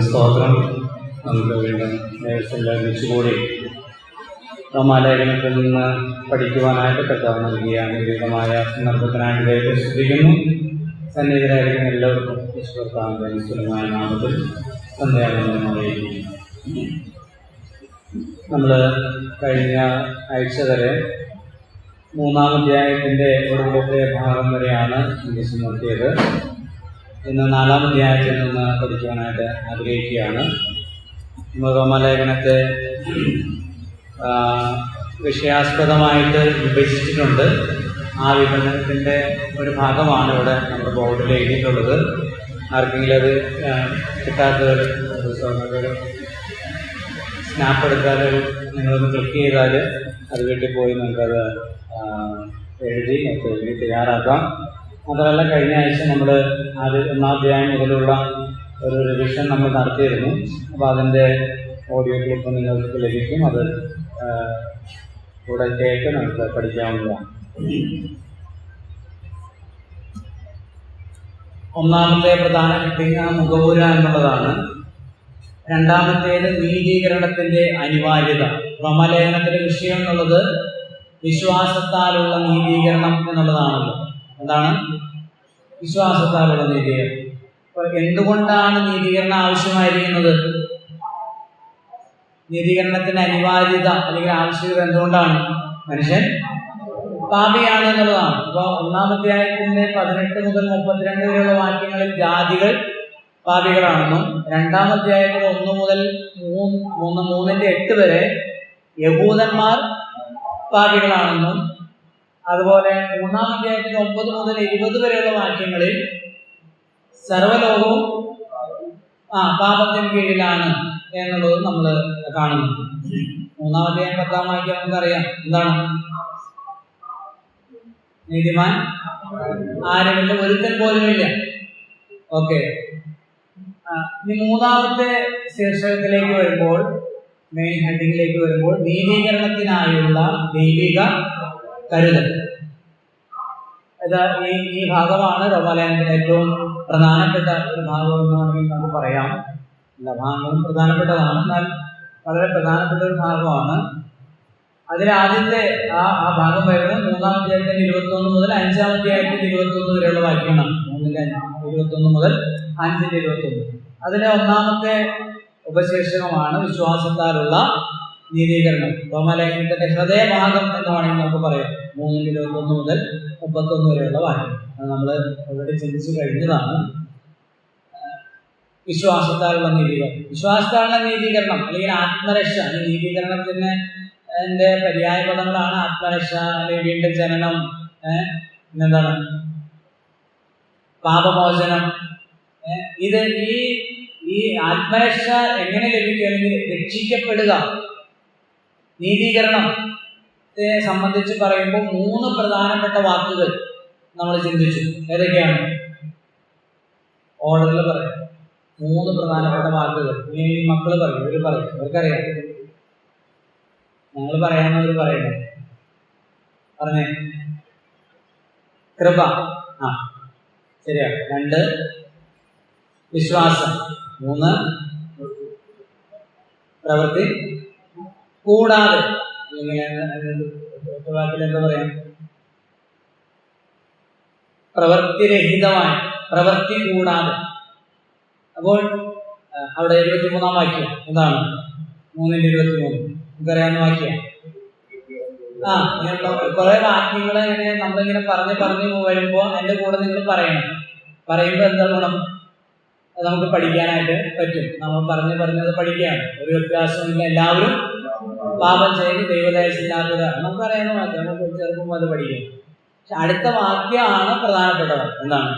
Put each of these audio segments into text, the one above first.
സ്തോത്രം. നമുക്ക് വീണ്ടും നേഴ്സെല്ലാം വെച്ചുകൂടി റോമാലേഖനത്തിൽ നിന്ന് പഠിക്കുവാനായിട്ട് കർത്താവ് നൽകിയ അനുഗ്രഹമായ സന്ദർഭത്തിനായിട്ട് ദൈവത്തെ ശ്രദ്ധിക്കുന്നു. സന്നിഹിതരായിരിക്കുന്ന എല്ലാവർക്കും ഈശ്വരത്താവിന്റെ നിശ്ചലമായ നാമത്തിൽ സന്ധ്യാവനം അറിയിക്കുന്നു. നമ്മൾ കഴിഞ്ഞ ആഴ്ച വരെ 3-ാം അധ്യായത്തിൻ്റെ ഒടുവിലത്തെ ഭാഗം വരെയാണ് ചിന്തിച്ചു നോക്കിയത്. ഇന്ന് 4-ാം അധ്യായത്തിൽ നിന്ന് പഠിക്കുവാനായിട്ട് ആഗ്രഹിക്കുകയാണ്. റോമാലേഖനത്തെ വിഷയാസ്പദമായിട്ട് വിഭജിച്ചിട്ടുണ്ട്. ആ വിഭജനത്തിൻ്റെ ഒരു ഭാഗമാണ് ഇവിടെ നമ്മുടെ ബോർഡിൽ എഴുതിയിട്ടുള്ളത്. ആർക്കെങ്കിലും അത് കിട്ടാത്തവർ സ്നാപ്പ് എടുത്താൽ നിങ്ങളൊന്ന് ക്ലിക്ക് ചെയ്താൽ അത് വീട്ടിൽ പോയി നമുക്കത് എഴുതി തയ്യാറാക്കാം. മാത്രമല്ല, കഴിഞ്ഞ ആഴ്ച നമ്മൾ 1-ാം അധ്യായം മുതലുള്ള ഒരു റിവിഷൻ നമ്മൾ നടത്തിയിരുന്നു. അപ്പോൾ അതിൻ്റെ ഓഡിയോ ക്ലിപ്പ് നിങ്ങൾക്ക് ലഭിക്കും. അത് കൂടെ കേട്ട് നമുക്ക് പഠിക്കാവുന്നതാണ്. ഒന്നാമത്തെ പ്രധാന കട്ടിങ് മുഖവുര എന്നുള്ളതാണ്. രണ്ടാമത്തേത് നീതീകരണത്തിൻ്റെ അനിവാര്യത. റോമാലേഖനത്തിൻ്റെ വിഷയം എന്നുള്ളത് വിശ്വാസത്താലുള്ള നീതീകരണം എന്നുള്ളതാണല്ലോ. എന്താണ് വിശ്വാസത്താലുള്ള നീതീകരണം? അപ്പോൾ എന്തുകൊണ്ടാണ് നീതീകരണം ആവശ്യമായിരിക്കുന്നത്? നീതീകരണത്തിന്റെ അനിവാര്യത അല്ലെങ്കിൽ ആവശ്യകത എന്തുകൊണ്ടാണ്? മനുഷ്യൻ പാപിയാണ് എന്നുള്ളതാണ്. അപ്പോൾ 1-ാം അധ്യായത്തിന്റെ 18 മുതൽ 32 വരെയുള്ള വാക്യങ്ങളിൽ ജാതികൾ പാപികളാണെന്നും 2-ാം അധ്യായത്തിൽ 1 മുതൽ 3-ന്റെ 8 വരെ യഹൂദന്മാർ പാപികളാണെന്നും, അതുപോലെ 3-ാം അധ്യായത്തിൽ 9 മുതൽ 20 വരെയുള്ള വാക്യങ്ങളിൽ സർവ്വലോകവും പാപത്തിന് കീഴിലാണ് എന്നുള്ളത് നമ്മൾ കാണുന്നു. 3-ാം അധ്യായം 10-ാം വാക്യം നമുക്കറിയാം. എന്താണ്? നീതിമാൻ ആരുമില്ല, ഒരുത്തൻ പോലുമില്ല. ഓക്കെ, ഇനി 3-ാമത്തെ ശീർഷകത്തിലേക്ക് വരുമ്പോൾ, മെയിൻ ഹെഡിങ്ങിലേക്ക് വരുമ്പോൾ, നീതീകരണത്തിനായുള്ള ദൈവിക കരുതൽ. ഈ ഭാഗമാണ് റോമാലേഖനത്തിലെ ഏറ്റവും പ്രധാനപ്പെട്ട ഒരു ഭാഗം എന്ന് വേണമെങ്കിൽ നമുക്ക് പറയാം. എല്ലാ ഭാഗങ്ങളും പ്രധാനപ്പെട്ടതാണ്, എന്നാൽ വളരെ പ്രധാനപ്പെട്ട ഒരു ഭാഗമാണ്. അതിലാദ്യത്തെ ആ ഭാഗം വരുന്നത് 3-ാം അധ്യായത്തിന്റെ 21 മുതൽ 5-ാം അധ്യായത്തിന്റെ 21 വരെയുള്ള വാക്യങ്ങളാണ്. 3-ന്റെ 21 മുതൽ 5-ന്റെ 21. അതിലെ ഒന്നാമത്തെ ഉപശീർഷകമാണ് വിശ്വാസത്താലുള്ള നീതീകരണം. റോമാലേഖനത്തിന്റെ ഹൃദയഭാഗം എന്ന് വേണമെങ്കിൽ നമുക്ക് പറയാം. 3-ന്റെ 21 മുതൽ 31 വരെയുള്ള വാക്യം അത് നമ്മൾ ഓൾറെഡി ചിന്തിച്ചു കഴിഞ്ഞതാണ്. വിശ്വാസത്താലുള്ള നീതീകരണം. വിശ്വാസത്താലുള്ള നീതീകരണം അല്ലെങ്കിൽ ആത്മരക്ഷ. നീതീകരണത്തിന് പര്യായ പദങ്ങളാണ് ആത്മരക്ഷ, അല്ലെങ്കിൽ വീണ്ടും ജനനം, പിന്നെന്താണ് പാപമോചനം. ഇത് ഈ ആത്മരക്ഷ എങ്ങനെ ലഭിക്കുക അല്ലെങ്കിൽ രക്ഷിക്കപ്പെടുക, നീതീകരണത്തെ സംബന്ധിച്ച് പറയുമ്പോൾ 3 പ്രധാനപ്പെട്ട വാക്കുകൾ നമ്മൾ ചിന്തിച്ചു. ഏതൊക്കെയാണ്? ഓർഡറിൽ പറയാം. 3 പ്രധാനപ്പെട്ട വാക്കുകൾ. ഇനി മക്കൾ പറയും, ഇവർ പറയും, അവർക്കറിയാം. ഞങ്ങൾ പറയാവുന്നവർ പറയണേ. പറഞ്ഞേ. കൃപ, ശരിയാണ്. 2 വിശ്വാസം. 3 പ്രവൃത്തി കൂടാതെ. വാക്കിൽ എന്താ പറയാം? പ്രവൃത്തിരഹിതമായി, പ്രവൃത്തി കൂടാതെ. അപ്പോൾ അവിടെ 23-ാം വാക്യം എന്താണ്? 3-ന്റെ 23 നമുക്കറിയാവുന്ന വാക്യം. കുറെ വാക്യങ്ങൾ ഇങ്ങനെ നമ്മളിങ്ങനെ പറഞ്ഞു വരുമ്പോൾ എൻ്റെ കൂടെ നിങ്ങൾ പറയണം. പറയുമ്പോൾ എന്താ ഗുണം? അത് നമുക്ക് പഠിക്കാനായിട്ട് പറ്റും. നമ്മൾ പറഞ്ഞത് പഠിക്കുകയാണ്. ഒരു വ്യത്യാസമില്ല. എല്ലാവരും പാപം ചെയ്ത് ദൈവദേശില്ലാത്തവരാണ്. നമുക്കറിയാവുന്ന വാക്യം, നമുക്ക് ചെറുപ്പം അത് പഠിക്കാം. പക്ഷെ അടുത്ത വാക്യമാണ് പ്രധാനപ്പെട്ടത്. എന്താണ്?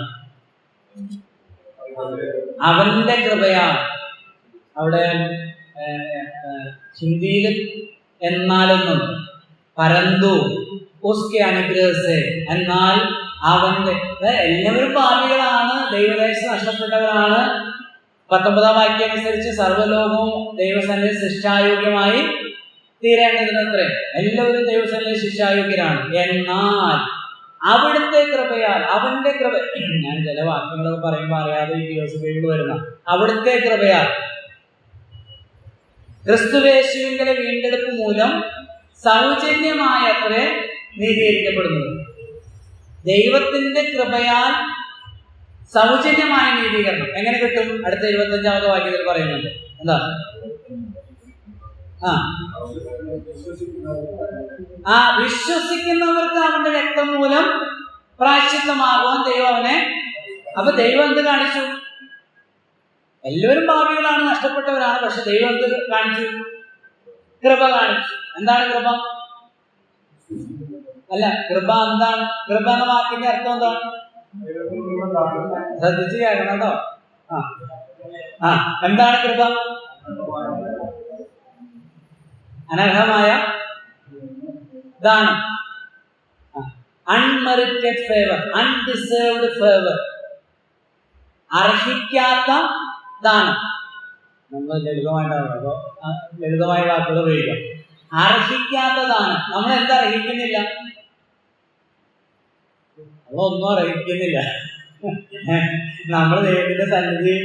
അവന്റെ കൃപയാണ്. അവിടെ ഹിന്ദിയിൽ എന്നാലൊന്നും പരന്തു ഉസ്കെ അനുഗ്രഹസേ, എന്നാൽ അവന്റെ. എല്ലാവരും പാപികളാണ്, ദൈവദേശം നഷ്ടപ്പെട്ടവരാണ്. 19-ാം വാക്യം അനുസരിച്ച് സർവ്വലോകവും ദൈവസന്നിധിയിൽ ശിക്ഷായോഗ്യമായി തീരേണ്ടതിനത്രേ. എല്ലാവരും ദൈവസന്നിധിയിൽ ശിക്ഷായോഗ്യരാണ്. എന്നാൽ അവിടുത്തെ കൃപയാൽ, അവന്റെ കൃപ. ഞാൻ ചില വാക്യങ്ങളൊക്കെ പറയുമ്പോൾ അറിയാതെ ഈ ദിവസങ്ങളിൽ വരുന്ന അവിടുത്തെ കൃപയാൽ ക്രിസ്തുവേശുവിന്റെ വീണ്ടെടുപ്പ് മൂലം സൗജന്യമായത്രേ നീതീകരിക്കപ്പെടുന്നത്. ദൈവത്തിന്റെ കൃപയാൽ സൗജന്യമായ നീതീകരണം എങ്ങനെ കിട്ടും? അടുത്ത 25ാമത്തെ വാക്യത്തിൽ പറയുന്നുണ്ട്. എന്താ? വിശ്വസിക്കുന്നവർക്ക് അവന്റെ രക്തം മൂലം പ്രായശ്ചിത്തമാകുവാൻ ദൈവം അവനെ. അപ്പൊ ദൈവം എന്ത് കാണിച്ചു? എല്ലാവരും പാപികളാണ്, നഷ്ടപ്പെട്ടവരാണ്. പക്ഷെ ദൈവം എന്ത് കാണിച്ചു? കൃപ കാണിച്ചു. എന്താണ് കൃപ? അല്ല, കൃപ എന്താണ്? കൃപ എന്ന വാക്കിന്റെ അർത്ഥം എന്താണ്? ശ്രദ്ധിച്ച് കേൾക്കണം കേട്ടോ. എന്താണ് കൃപ? അനർഹമായ ദാനം, അൺമെറിറ്റഡ് ഫേവർ, അൺഡിസേർവ്ഡ് ഫേവർ, അർഹിക്കാത്ത ദാനം. നമ്മൾ ലളിതമായിട്ടാണ്, അപ്പോൾ ലളിതമായ വാക്കുകൾ ഉപയോഗിക്കാം. അർഹിക്കാത്ത ദാനം. നമ്മൾ എന്താ അർഹിക്കുന്നില്ല? നമ്മളൊന്നും അർഹിക്കുന്നില്ല. നമ്മൾ ദൈവത്തിന്റെ സന്നിധി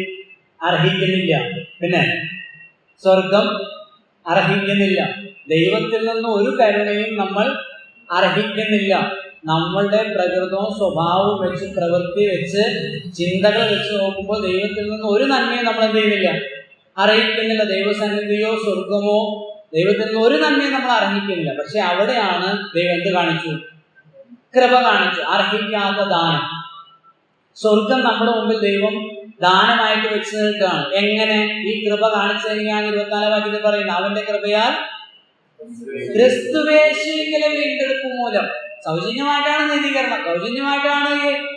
അർഹിക്കുന്നില്ല. പിന്നെ സ്വർഗം അർഹിക്കുന്നില്ല. ദൈവത്തിൽ നിന്ന് ഒരു കരുണയും നമ്മൾ അർഹിക്കുന്നില്ല. നമ്മളുടെ പ്രകൃതവും സ്വഭാവവും വെച്ച്, പ്രവൃത്തി വെച്ച്, ചിന്തകൾ വെച്ച് നോക്കുമ്പോൾ ദൈവത്തിൽ നിന്ന് ഒരു നന്മയും നമ്മൾ എന്ത് ചെയ്യുന്നില്ല? അർഹിക്കുന്നില്ല. ദൈവസന്നിധിയോ സ്വർഗമോ ദൈവത്തിൽ നിന്ന് ഒരു നന്മയും നമ്മൾ അർഹിക്കുന്നില്ല. പക്ഷെ അവിടെയാണ് ദൈവം എന്ത് കാണിച്ചു? കൃപ കാണിച്ചു. അർഹിക്കാത്ത ദാനം. സ്വർഗം നമ്മുടെ മുമ്പിൽ ദൈവം ദാനമായിട്ട് വെച്ച് നിൽക്കുകയാണ്. എങ്ങനെ? ഈ കൃപ കാണിച്ചു കഴിഞ്ഞാൽ 24 വാക്യത്തിൽ പറയുന്നത് അവന്റെ കൃപയാൽ ക്രിസ്തുവേശുവിലെ വീണ്ടെടുപ്പ് മൂലം. സൗജന്യമായിട്ടാണ് നീതീകരണം, സൗജന്യമായിട്ടാണ്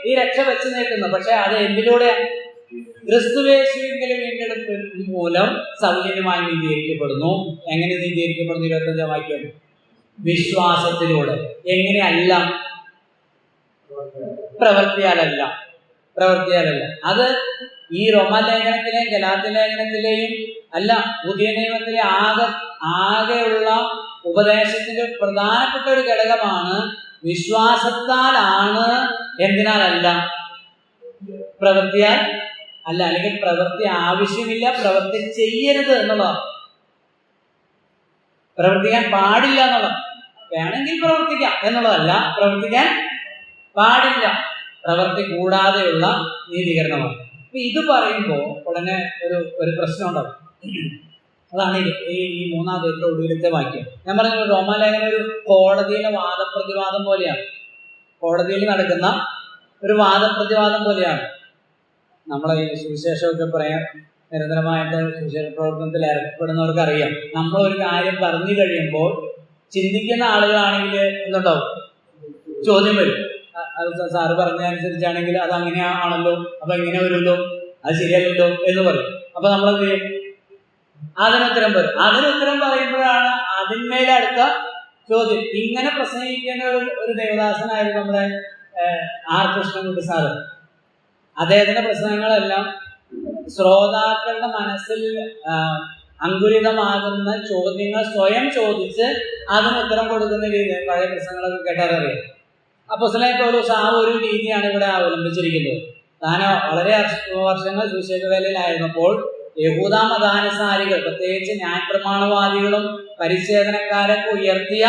ഈ രക്ഷ വെച്ച് നിൽക്കുന്നത്. പക്ഷെ അത് എന്തിലൂടെയാണ്? ക്രിസ്തുവേശുവിലെ വീണ്ടെടുപ്പ് മൂലം സൗജന്യമായി നീതീകരിക്കപ്പെടുന്നു. എങ്ങനെ നീതീകരിക്കപ്പെടുന്നു? 25ാം വാക്യം. വിശ്വാസത്തിലൂടെ. എങ്ങനെയല്ല? പ്രവൃത്തിയാലല്ല. പ്രവൃത്തിയാലല്ല. അത് ഈ റോമാലേഖനത്തിലെയും ഗലാത്യ ലേഖനത്തിലെയും അല്ല, പുതിയ നിയമത്തിലെ ആകെയുള്ള ഉപദേശത്തിന്റെ പ്രധാനപ്പെട്ട ഒരു ഘടകമാണ്. വിശ്വാസത്താലാണ്, എന്തിനാലല്ല? പ്രവൃത്തിയാൽ അല്ല. അല്ലെങ്കിൽ പ്രവൃത്തി ആവശ്യമില്ല, പ്രവൃത്തി ചെയ്യരുത് എന്നുള്ളതാണ്. പ്രവർത്തിക്കാൻ പാടില്ല എന്നുള്ളത്. വേണമെങ്കിൽ പ്രവർത്തിക്കാം എന്നുള്ളതല്ല, പ്രവർത്തിക്കാൻ പാടില്ല. പ്രവൃത്തി കൂടാതെയുള്ള നീതീകരണമാണ്. അപ്പൊ ഇത് പറയുമ്പോൾ ഉടനെ ഒരു പ്രശ്നം ഉണ്ടാവും. അതാണ് ഈ 3ാമത്തെ ഒടുവിലത്തെ വാക്യം. ഞാൻ പറഞ്ഞ റോമാലേഖനം ഒരു കോടതിയിലെ വാദപ്രതിവാദം പോലെയാണ്. കോടതിയിൽ നടക്കുന്ന ഒരു വാദപ്രതിവാദം പോലെയാണ്. നമ്മളെ ഈ സുവിശേഷമൊക്കെ പറയാൻ നിരന്തരമായിട്ട് സുവിശേഷ പ്രവർത്തനത്തിൽ ഏർപ്പെടുന്നവർക്ക് അറിയാം. നമ്മൾ ഒരു കാര്യം പറഞ്ഞു കഴിയുമ്പോൾ ചിന്തിക്കുന്ന ആളുകളാണെങ്കിൽ എന്തുണ്ടാവും? ചോദ്യം വരും. അത് സാറ് പറഞ്ഞതനുസരിച്ചാണെങ്കിൽ അത് അങ്ങനെയാണല്ലോ, അപ്പൊ എങ്ങനെ വരുമല്ലോ, അത് ശരിയല്ലല്ലോ എന്ന് പറയും. അപ്പൊ നമ്മളെന്ത് ചെയ്യും? അതിനുത്തരം പറയും. അതിനുത്തരം പറയുമ്പോഴാണ് അതിന്മേലെ അടുത്ത ചോദ്യം. ഇങ്ങനെ പ്രസംഗിക്കുന്ന ഒരു ദേവദാസനായിരുന്നു നമ്മുടെ ആർ കൃഷ്ണൻകുട്ടി സാറ്. അദ്ദേഹത്തിന്റെ പ്രസംഗങ്ങളെല്ലാം ശ്രോതാക്കളുടെ മനസ്സിൽ അങ്കുരിതമാകുന്ന ചോദ്യങ്ങൾ സ്വയം ചോദിച്ച് അതിനുത്തരം കൊടുക്കുന്ന രീതി പഴയ പ്രസംഗങ്ങളൊക്കെ കേട്ടാററിയാം. അപ്പോസ്തലനായ പൗലോസ് ആ ഒരു രീതിയാണ് ഇവിടെ അവലംബിച്ചിരിക്കുന്നത്. താൻ വളരെ വർഷങ്ങൾ സുവിശേഷ വേലയിലായിരുന്നപ്പോൾ യഹൂദ മതാനുസാരികൾ, പ്രത്യേകിച്ച് ന്യായപ്രമാണവാദികളും പരിച്ഛേദനക്കാരൊക്കെ ഉയർത്തിയ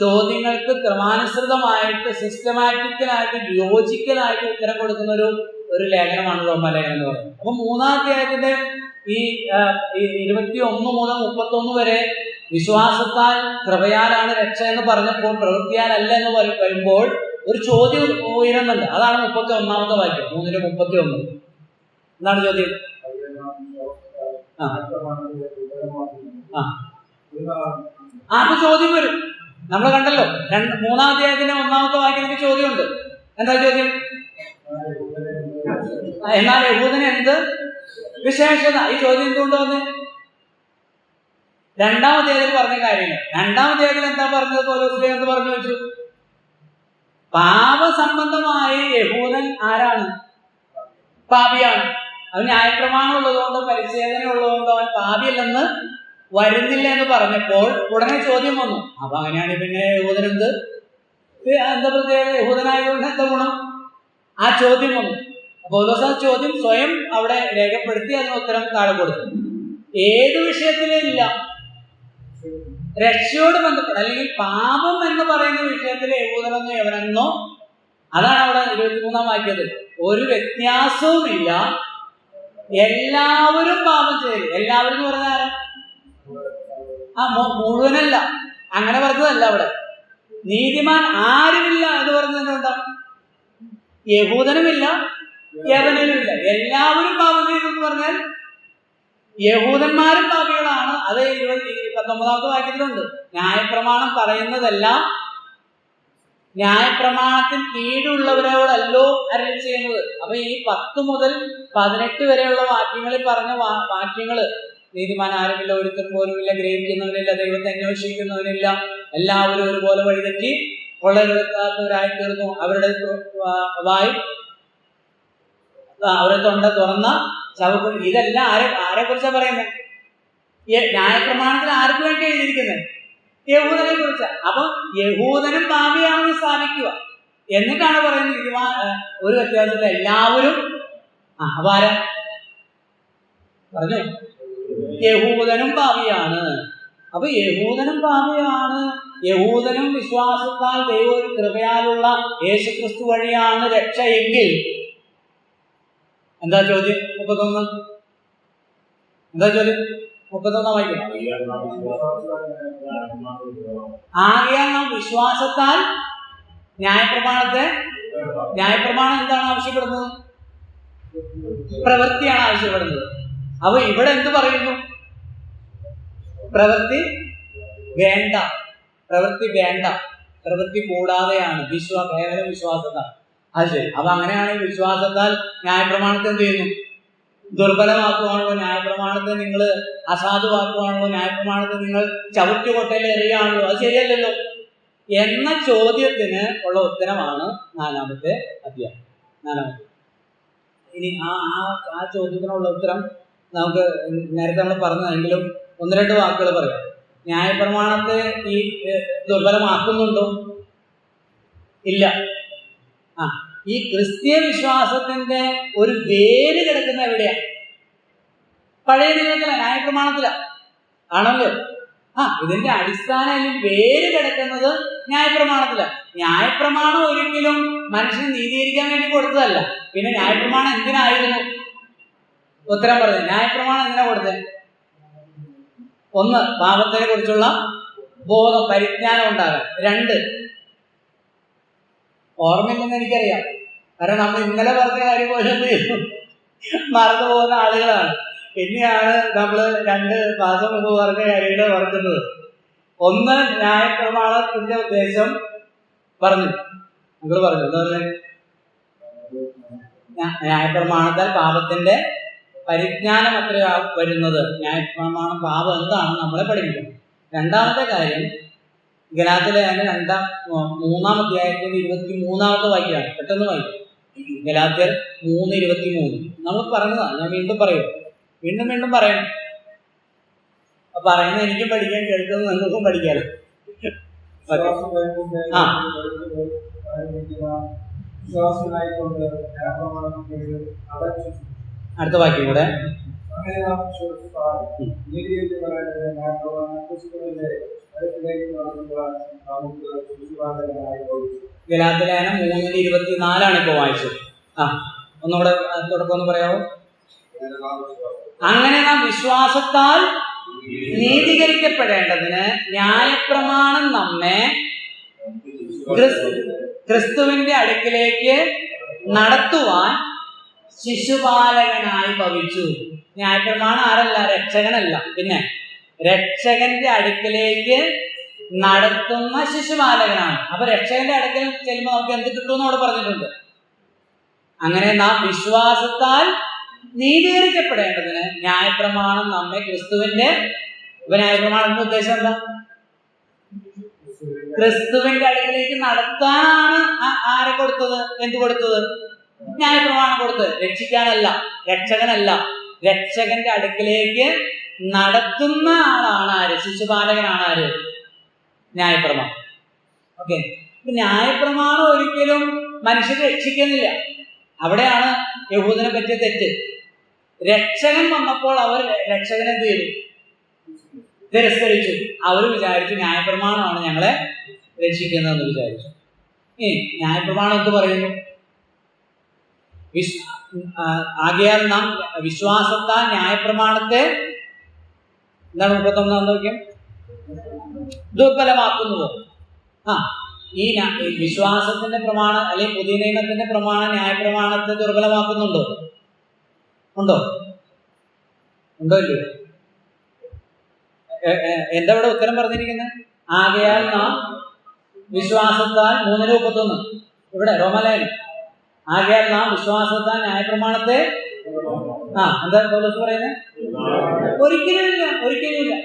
ചോദ്യങ്ങൾക്ക് ക്രമാനുസൃതമായിട്ട്, സിസ്റ്റമാറ്റിക്കലായിട്ട്, ലോജിക്കലായിട്ട് ഉത്തരം കൊടുക്കുന്ന ഒരു ലേഖനമാണ് റോമാലേഖനം എന്ന് പറയുന്നത്. അപ്പൊ 3ാം അധ്യായത്തിന്റെ ഈ 21 മുതൽ 31 വരെ വിശ്വാസത്താൽ കൃപയാലാണ് രക്ഷ എന്ന് പറഞ്ഞപ്പോൾ പ്രവൃത്തിയാലല്ല എന്ന് വരുമ്പോൾ ഒരു ചോദ്യം ഉയരുന്നുണ്ട്. അതാണ് 31ാമത്തെ വാക്യം. 3:31. എന്താണ് ചോദ്യം? അത് ചോദ്യം വരും. നമ്മൾ കണ്ടല്ലോ 3ാം അധ്യായത്തിന്റെ 1ാമത്തെ വാക്യത്തിന് ചോദ്യമുണ്ട്. എന്താ ചോദ്യം? എന്നാൽ യഹൂദന് എന്ത് വിശേഷത? ഈ ചോദ്യം എന്തുകൊണ്ട് വന്ന് 2ാം അധ്യായത്തിൽ പറഞ്ഞ കാര്യങ്ങൾ. 2ാം അധ്യായത്തിൽ എന്താ പറഞ്ഞത്? പൗലോസ് എന്ന് പറഞ്ഞു വെച്ചു. പാപസംബന്ധമായി യഹൂദൻ ആരാണ്? പാപിയാണ്. അവൻ ന്യായപ്രമാണം ഉള്ളതുകൊണ്ട്, പരിച്ഛേദന ഉള്ളതുകൊണ്ട് അവൻ പാപിയല്ലെന്ന് വരുന്നില്ല എന്ന് പറഞ്ഞപ്പോൾ ഉടനെ ചോദ്യം വന്നു. അപ്പൊ അങ്ങനെയാണെങ്കിൽ പിന്നെ യഹൂദൻ എന്ത്? എന്താ പ്രത്യേകത? യഹൂദനായതുകൊണ്ട് എന്താ ഗുണം? ആ ചോദ്യം വന്നു. പൗലോസ് ആ ചോദ്യം സ്വയം അവിടെ രേഖപ്പെടുത്തി അതിന് ഉത്തരം താഴെ കൊടുത്തു. ഏത് വിഷയത്തിലും ഇല്ല, രക്ഷയോട് ബന്ധപ്പെട്ട അല്ലെങ്കിൽ പാപം എന്ന് പറയുന്ന വിഷയത്തിൽ യഹൂദനെന്നോ യവനെന്നോ, അതാണ് അവിടെ 23-ാം വാക്യത്തിൽ ഒരു വ്യത്യാസവുമില്ല, എല്ലാവരും പാപം ചെയ്തു. എല്ലാവരും എന്ന് പറഞ്ഞാൽ മുഴുവനല്ല, അങ്ങനെ പറഞ്ഞതല്ല. അവിടെ നീതിമാൻ ആരുമില്ല എന്ന് പറഞ്ഞതുകൊണ്ടോ? യഹൂദനുമില്ല യവനനുമില്ല, എല്ലാവരും പാപം ചെയ്തു എന്ന് പറഞ്ഞാൽ യഹൂദന്മാരും പാപികളാണ്. അത് 19-ാമത്തെ വാക്യത്തിലുണ്ട്. ന്യായപ്രമാണം പറയുന്നതെല്ലാം ന്യായപ്രമാണത്തിന് കീഴുള്ളവരോടല്ലോ അരുളി ചെയ്യുന്നത്. അപ്പൊ ഈ 10 മുതൽ 18 വരെയുള്ള വാക്യങ്ങളിൽ പറഞ്ഞ വാക്യങ്ങള്, നീതിമാൻ ആരുമില്ല, ഒരുത്തൻ പോലുമില്ല, ഗ്രഹിക്കുന്നവനില്ല, ദൈവത്തെ അന്വേഷിക്കുന്നവനില്ല, എല്ലാവരും ഒരുപോലെ വഴിതെറ്റി കൊള്ളരുതാത്തവരായി തീർന്നു, അവരുടെ തൊണ്ട തുറന്ന ചവക്കും. ഇതെല്ലാം ആരെ കുറിച്ചാ പറയുന്നത്? ന്യായപ്രമാണത്തിൽ ആർക്ക് വേണ്ടി എഴുതിയിരിക്കുന്നത്? യഹൂദനെ കുറിച്ച്. അപ്പൊ യഹൂദനും പാപിയാണെന്ന് സ്ഥാപിക്കുക. എന്നിട്ടാണ് പറയുന്നത് ഒരു വ്യത്യാസമില്ല, എല്ലാവരും അപാരം പറഞ്ഞു, യഹൂദനും പാപിയാണ്. അപ്പൊ യഹൂദനും പാപിയാണ്. യഹൂദനും വിശ്വാസത്താൽ ദൈവ കൃപയാലുള്ള യേശുക്രിസ്തു വഴിയാണ് രക്ഷ എങ്കിൽ എന്താ ചോദ്യം? 31 എന്താ ചോദ്യം? 31 വായിക്കും. ആകയാൽ നാം വിശ്വാസത്താൽ ന്യായപ്രമാണം എന്താണ് ആവശ്യപ്പെടുന്നത്? പ്രവൃത്തിയാണ് ആവശ്യപ്പെടുന്നത്. അപ്പൊ ഇവിടെ എന്ത് പറയുന്നു? പ്രവൃത്തി വേണ്ട, പ്രവൃത്തി കൂടാതെയാണ് കേവലം വിശ്വാസത്താൽ. അത് ശരി. അപ്പൊ അങ്ങനെയാണെങ്കിൽ വിശ്വാസത്താൽ ന്യായപ്രമാണത്തെ എന്ത് ചെയ്യുന്നു? ദുർബലമാക്കുവാണല്ലോ. ന്യായപ്രമാണത്തെ നിങ്ങൾ അസാധുവാക്കുവാണല്ലോ. ന്യായപ്രമാണത്തെ നിങ്ങൾ ചവിറ്റുകൊട്ടയിൽ എറിയാണല്ലോ. അത് ശരിയല്ലല്ലോ എന്ന ചോദ്യത്തിന് ഉള്ള ഉത്തരമാണ് 4-ാമത്തെ അധ്യായം. 4-ാമത്തെ. ഇനി ആ ചോദ്യത്തിനുള്ള ഉത്തരം നമുക്ക് നേരത്തെ നമ്മൾ പറഞ്ഞതെങ്കിലും 1-2 വാക്കുകൾ പറയാം. ന്യായപ്രമാണത്തെ ഈ ദുർബലമാക്കുന്നുണ്ടോ? ഇല്ല. ഈ ക്രിസ്തീയ വിശ്വാസത്തിന്റെ ഒരു വേര് കിടക്കുന്ന എവിടെയാ? പഴയ നിയമത്തില, ന്യായപ്രമാണത്തില ആണല്ലോ. ഇതിന്റെ അടിസ്ഥാനം വേര് കിടക്കുന്നത് ന്യായപ്രമാണത്തില. ന്യായപ്രമാണം ഒരിക്കലും മനുഷ്യനെ നീതീകരിക്കാൻ വേണ്ടി കൊടുത്തതല്ല. പിന്നെ ന്യായപ്രമാണം എന്തിനായിരുന്നു? ഉത്തരം പറഞ്ഞു. ന്യായപ്രമാണം എന്തിനാ കൊടുത്തത്? 1, പാപത്തെ കുറിച്ചുള്ള ബോധം, പരിജ്ഞാനം ഉണ്ടാകാൻ. 2, ഓർമ്മയില്ലെന്ന് എനിക്കറിയാം, കാരണം നമ്മൾ ഇന്നലെ പറഞ്ഞ കാര്യം പോലെ മറന്നു പോകുന്ന ആളുകളാണ്. പിന്നെയാണ് നമ്മൾ 2 മാസം മുമ്പ് പറഞ്ഞ കാര്യങ്ങൾ മറക്കുന്നത്. 1, ന്യായപ്രമാണത്തിന്റെ ഉദ്ദേശം പറഞ്ഞു. നിങ്ങൾ പറഞ്ഞു എന്താ പറഞ്ഞത്? ന്യായപ്രമാണത്താൽ പാപത്തിന്റെ പരിജ്ഞാനം അത്രയാ വരുന്നത്. ന്യായപ്രമാണം പാപം എന്താണെന്ന് നമ്മളെ പഠിപ്പിക്കും. 2-ാമത്തെ കാര്യം ഗലാത്യയിലെ 3-ാം അധ്യായത്തിന്റെ 23-ാമത്തെ വാക്യമാണ്. പെട്ടെന്ന് വായിക്കും. ഗലാത്യർ 3:23 നമ്മൾ പറഞ്ഞതാണ്. ഞാൻ വീണ്ടും പറയും, വീണ്ടും പറയണം. പറയുന്നത് എനിക്കും പഠിക്കാൻ, കേൾക്കുന്നത് നിങ്ങൾക്കും പഠിക്കാലോ. അടുത്ത വാക്യം കൂടെ. ഗലാത്യലേഖനം 3:24 ഇപ്പൊ വായിച്ചത്. ഒന്നുകൂടെ തുടക്കം ഒന്ന് പറയാമോ? അങ്ങനെ നാം വിശ്വാസത്താൽ നീതീകരിക്കപ്പെടേണ്ടതിന് ന്യായപ്രമാണം നമ്മെ ക്രിസ്തുവിന്റെ അടുക്കിലേക്ക് നടത്തുവാൻ ശിശുപാലകനായി ഭവിച്ചു. ന്യായപ്രമാണം ആരല്ല? രക്ഷകനല്ല. പിന്നെ രക്ഷകന്റെ അടുക്കിലേക്ക് നടത്തുന്ന ശിശുപാലകനാണ്. അപ്പൊ രക്ഷകന്റെ അടുക്കൽ ചെല്ലുമ്പോൾ നമുക്ക് എന്ത് കിട്ടുമെന്ന് അവിടെ പറഞ്ഞിട്ടുണ്ട്. അങ്ങനെ നാം വിശ്വാസത്താൽ നീതീകരിക്കപ്പെടേണ്ടതിന് ന്യായപ്രമാണം നമ്മെ ക്രിസ്തുവിന്റെ, ന്യായപ്രമാണത്തിന്റെ ഉദ്ദേശം എന്താ? ക്രിസ്തുവിന്റെ അടുക്കിലേക്ക് നടത്താനാണ്. ആരെ കൊടുത്തത്? എന്ത് കൊടുത്തത്? ന്യായപ്രമാണം കൊടുത്തത്. രക്ഷിക്കാനല്ല, രക്ഷകനല്ല. രക്ഷകന്റെ അടുക്കിലേക്ക് നടത്തുന്ന ആളാണ് ആര്? ശിശുപാലകനാണ് ആര്? ന്യായപ്രമാണം. ഓക്കെ. ന്യായപ്രമാണം ഒരിക്കലും മനുഷ്യരെ രക്ഷിക്കുന്നില്ല. അവിടെയാണ് യഹൂദനെ പറ്റിയ തെറ്റ്. രക്ഷകൻ വന്നപ്പോൾ അവർ രക്ഷകൻ എന്ത് ചെയ്തു? തിരസ്കരിച്ചു. അവർ വിചാരിച്ചു ന്യായപ്രമാണമാണ് ഞങ്ങളെ രക്ഷിക്കുന്നതെന്ന് വിചാരിച്ചു. ന്യായപ്രമാണം എന്ത് പറയുന്നു? ആകയാൽ നാം വിശ്വാസത്താൽ ന്യായപ്രമാണത്തെ എന്താണ് 31 നോക്കിയം ദുർബലമാക്കുന്നത്. ഈ വിശ്വാസത്തിന്റെ പ്രമാണം അല്ലെങ്കിൽ പുതിയ നിയമത്തിന്റെ പ്രമാണം ന്യായപ്രമാണത്തെ ദുർബലമാക്കുന്നുണ്ടോ? ഉണ്ടോ ഇല്ലയോ? എന്താ ഇവിടെ ഉത്തരം പറഞ്ഞിരിക്കുന്നത്? ആകയാൽ നാം വിശ്വാസത്താൽ 3:31 ഇവിടെ റോമാലേഖനം. ആകയാൽ നാം വിശ്വാസത്താൽ ന്യായപ്രമാണത്തെ എന്താ പൗലോസ് പറയുന്നത്? ഒരിക്കലുമില്ല.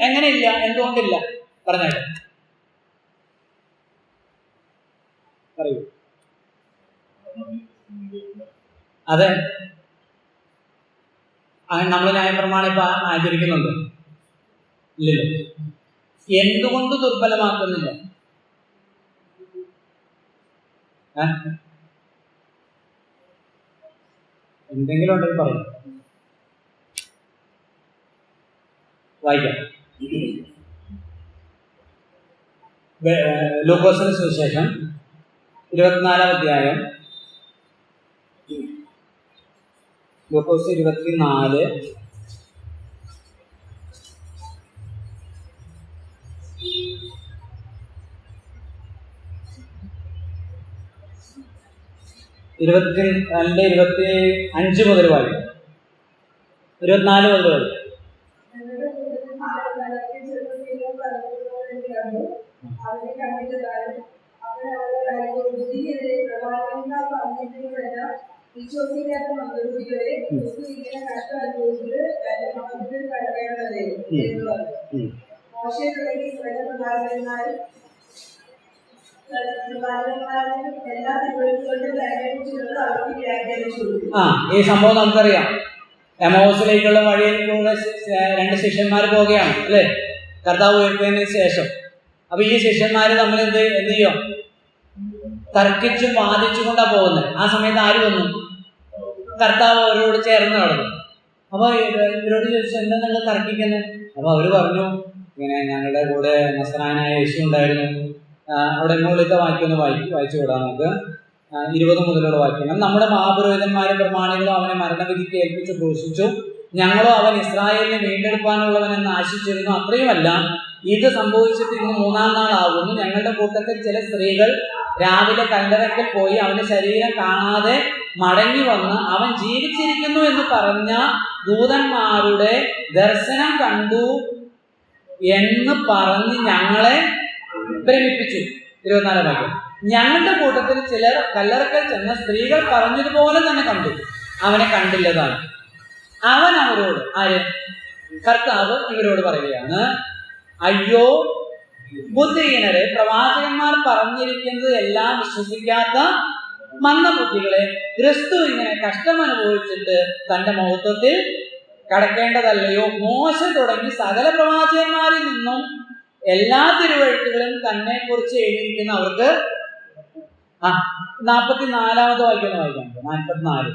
എങ്ങനെയില്ല? എന്തുകൊണ്ടില്ല? പറഞ്ഞാട്ടെ, പറയൂ. അതെ, നമ്മൾ ന്യായപ്രമാണം ഇപ്പൊ ആചരിക്കുന്നുണ്ട് ഇല്ലല്ലോ. എന്തുകൊണ്ട് ദുർബലമാക്കുന്നില്ല? എന്തെങ്കിലും ഉണ്ടെങ്കിൽ പറയും. വായിക്കാം. ലൂക്കോസിന് സുവിശേഷം 24-ാം അധ്യായം. ലൂക്കോസ് 24 25 മുതൽ വായിക്കും. 24 മുതൽ വായിക്കും. വിശ്വസിക്കാത്ത മന്ത്രികളെ ഇങ്ങനെ കഷ്ടം അനുഭവിച്ചിട്ട് മോശയെ തുടങ്ങി പ്രജാപ്രധാനന്മാരും എല്ലാ തിരുവഴുത്തുകളുടെ വ്യാഖ്യാനിച്ചുകൊണ്ട് അവർക്ക് വ്യാഖ്യാനിച്ചു. ഈ സംഭവം നമുക്കറിയാം. എമൗസിലേക്കുള്ള വഴിയിലൂടെ 2 ശിഷ്യന്മാർ പോവുകയാണ് അല്ലേ, കർത്താവ് ഉയർത്തിയതിനു ശേഷം. അപ്പൊ ഈ ശിഷ്യന്മാര് തമ്മിൽ എന്ത് ചെയ്യും? തർക്കിച്ചും വാദിച്ചും കൊണ്ടാ പോകുന്നത്. ആ സമയത്ത് ആര് വന്നു? കർത്താവ് അവരോട് ചേർന്ന് നടന്നു. അപ്പൊ ഇവരോട് ചോദിച്ചു, എന്താ നിങ്ങൾ തർക്കിക്കുന്നത്? അപ്പൊ അവര് പറഞ്ഞു, ഇങ്ങനെ ഞങ്ങളുടെ കൂടെ നസ്രായനായ യേശു ഉണ്ടായിരുന്നു. അവിടെ മുകളിലത്തെ വാക്യം ഒന്ന് വായിച്ചു വിടാം നമുക്ക്. 20 മുതലുള്ള വാക്യങ്ങൾ. നമ്മുടെ മഹാപുരോഹിതന്മാരും പ്രമാണികളും അവനെ മരണവിധിക്ക് ഏൽപ്പിച്ച് ഘോഷിച്ചു. ഞങ്ങളോ അവൻ ഇസ്രായേലിനെ വീണ്ടെടുക്കാനുള്ളവനെന്ന് ആശിച്ചിരുന്നു. അത്രയുമല്ല, ഇത് സംഭവിച്ചിട്ട് ഇന്ന് 3-ാം നാളാകുന്നു. ഞങ്ങളുടെ കൂട്ടത്തിൽ ചില സ്ത്രീകൾ രാവിലെ കല്ലറയ്ക്കൽ പോയി അവന്റെ ശരീരം കാണാതെ മടങ്ങി വന്ന് അവൻ ജീവിച്ചിരിക്കുന്നു എന്ന് പറഞ്ഞ ദൂതന്മാരുടെ ദർശനം കണ്ടു എന്ന് പറഞ്ഞ് ഞങ്ങളെ ഭ്രമിപ്പിച്ചു. 24-ാം വാക്യം. ഞങ്ങളുടെ കൂട്ടത്തിൽ ചിലർ കല്ലറക്കൽ ചെന്ന സ്ത്രീകൾ പറഞ്ഞതുപോലെ തന്നെ കണ്ടു, അവനെ കണ്ടില്ലതാണ്. അവൻ അവരോട്, ആര്? കർത്താവ് ഇവരോട് പറയുകയാണ്, അയ്യോ ബുദ്ധിഹീനരെ, പ്രവാചകന്മാർ പറഞ്ഞിരിക്കുന്നത് എല്ലാം വിശ്വസിക്കാത്ത മന്ദബുദ്ധികളെ, ക്രിസ്തു ഇങ്ങനെ കഷ്ടം അനുഭവിച്ചിട്ട് തന്റെ മഹത്വത്തിൽ കടക്കേണ്ടതല്ലയോ? മോശ തുടങ്ങി സകല പ്രവാചകന്മാരിൽ നിന്നും എല്ലാ തിരുവഴുത്തുകളും തന്നെ കുറിച്ച് എഴുതിയിരിക്കുന്ന അവർക്ക് 44-ാമത് വാക്യം വായിക്കാം. 44.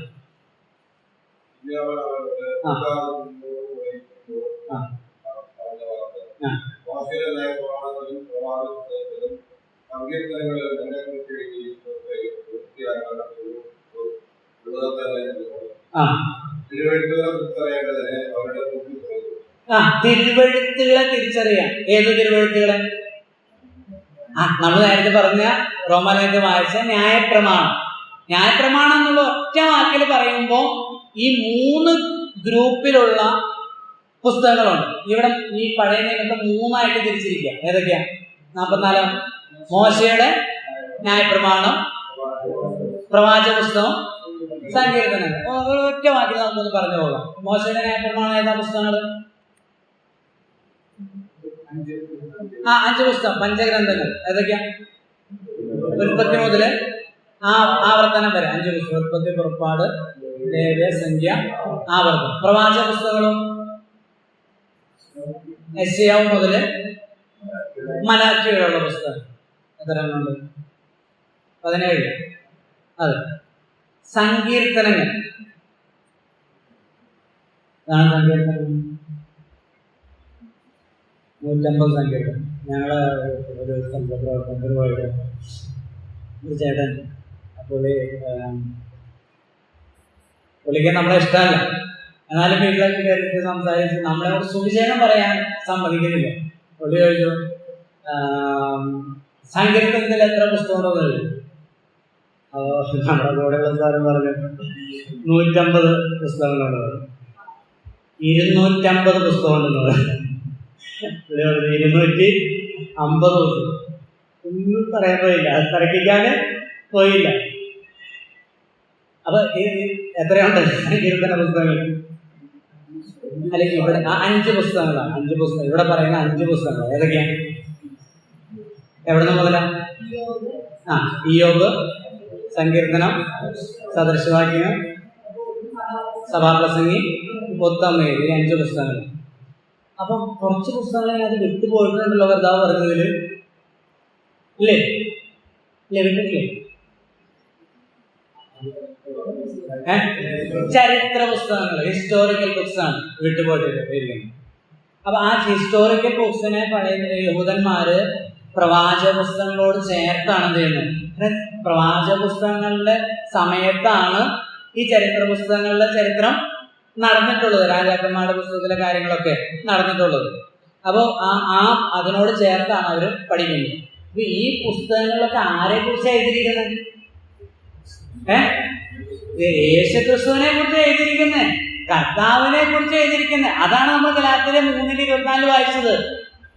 തിരുവഴുത്തുകളെ തിരിച്ചറിയാം. ഏത് തിരുവഴുത്തുകളെ? നമ്മൾ നേരത്തെ പറഞ്ഞ റോമാലേഖനം വായിച്ച ന്യായപ്രമാണം. ന്യായപ്രമാണം എന്നുള്ള ഒറ്റ വാക്കിൽ പറയുമ്പോൾ ഈ 3 ഗ്രൂപ്പിലുള്ള പുസ്തകങ്ങളുണ്ട്. ഇവിടെ ഈ പഴയ നിയമത്തെ 3ആയിട്ട് തിരിച്ചിരിക്കുക. ഏതൊക്കെയാ? 44 മോശയുടെ ന്യായപ്രമാണം, പ്രവാചക പുസ്തകം, സങ്കീർത്തനങ്ങൾ. ഒറ്റ വാക്കിൽ നമുക്കൊന്ന് പറഞ്ഞു പോകാം. മോശയുടെ ന്യായപ്രമാണം ഏതാ പുസ്തകങ്ങൾ? 5 പുസ്തകം, പഞ്ചഗ്രന്ഥങ്ങൾ. ഏതൊക്കെയാ? ഉൽപ്പത്തി മുതല് ആവർത്തനം വരെ 5 പുസ്തകം. ഉൽപ്പത്തി, പുറപ്പാട്, ലേവ്യ, സംഖ്യ, ആവർത്തനം. പ്രവാചക പുസ്തകങ്ങളും യെശയ്യാവ് മുതല് മലാഖി വരെയുള്ള പുസ്തകം. എത്ര എണ്ണമുണ്ട്? 17. അതെ, സങ്കീർത്തനങ്ങൾ. അതാണ് സങ്കീർത്തനം. 150 സങ്കീർത്തനം. ഞങ്ങള് ഒരു സംഘപ്രവർത്തനത്തിനുമായിട്ട് ഒരു ചേട്ടൻ, പുള്ളിക്ക് നമ്മളെ ഇഷ്ടമല്ല, എന്നാലും വീട്ടിലേക്ക് കയറിയിട്ട് സംസാരിച്ച് നമ്മളോട് സുവിശേഷം പറയാൻ സമ്മതിക്കുന്നില്ല. പുള്ളി ചോദിച്ചു, സങ്കീർത്തനത്തിൽ എത്ര പുസ്തകമുണ്ടെന്ന് ചോദിച്ചു. അപ്പോൾ നമ്മുടെ കൂടെയുള്ള സാറും പറഞ്ഞു 150 പുസ്തകങ്ങളുണ്ട്. 250 പുസ്തകമുണ്ടെന്ന് പറഞ്ഞു. 250 പുസ്തകം. ഒന്നും പറയാൻ പോയില്ല, അത് തർക്കിക്കാൻ പോയില്ല. അപ്പൊ എത്രയുണ്ട് സങ്കീർത്തന പുസ്തകങ്ങൾ? അല്ലെങ്കിൽ ഇവിടെ 5 പുസ്തകങ്ങളാണ്. 5 പുസ്തകം ഇവിടെ പറയുന്ന 5 പുസ്തകങ്ങൾ ഏതൊക്കെയാണ്? എവിടെ നിന്ന് മുതലാ? ഇയ്യോബ്, സങ്കീർത്തനം, സദൃശവാക്യങ്ങൾ, സഭാപ്രസംഗി, ഉത്തമേൽ, ഈ 5 പുസ്തകങ്ങൾ. അപ്പം കുറച്ച് പുസ്തകങ്ങൾ അത് വിട്ടുപോയിട്ടുണ്ടല്ലോ കർത്താവ് പറഞ്ഞതിൽ, ഇല്ലേ? വിട്ടിട്ടില്ലേ? ചരിത്ര പുസ്തകങ്ങൾ, ഹിസ്റ്റോറിക്കൽ ബുക്സ് ആണ് വിട്ടുപോയിട്ട്. അപ്പൊ ആ ഹിസ്റ്റോറിക്കൽ ബുക്സിനെ പഴയ യഹൂദന്മാര് പ്രവാചക പുസ്തകങ്ങളോട് ചേർത്താണ് എന്ത് ചെയ്യുന്നത്? പ്രവാചക പുസ്തകങ്ങളുടെ സമയത്താണ് ഈ ചരിത്ര പുസ്തകങ്ങളുടെ ചരിത്രം നടന്നിട്ടുള്ളത്, രാജാക്കന്മാരുടെ പുസ്തകത്തിലെ കാര്യങ്ങളൊക്കെ നടന്നിട്ടുള്ളത്. അപ്പോൾ അതിനോട് ചേർത്താണ് അവർ പഠിക്കുന്നത്. അപ്പൊ ഈ പുസ്തകങ്ങളിലൊക്കെ ആരെ കുറിച്ച് എഴുതിയിരിക്കുന്നത്? യേശുക്രിസ്തുവിനെ കുറിച്ച് എഴുതിയിരിക്കുന്നത്, കർത്താവിനെ കുറിച്ച് എഴുതിയിരിക്കുന്നത്. അതാണ് നമ്മൾ ഗലാത്യർ 3:24 വായിച്ചത്.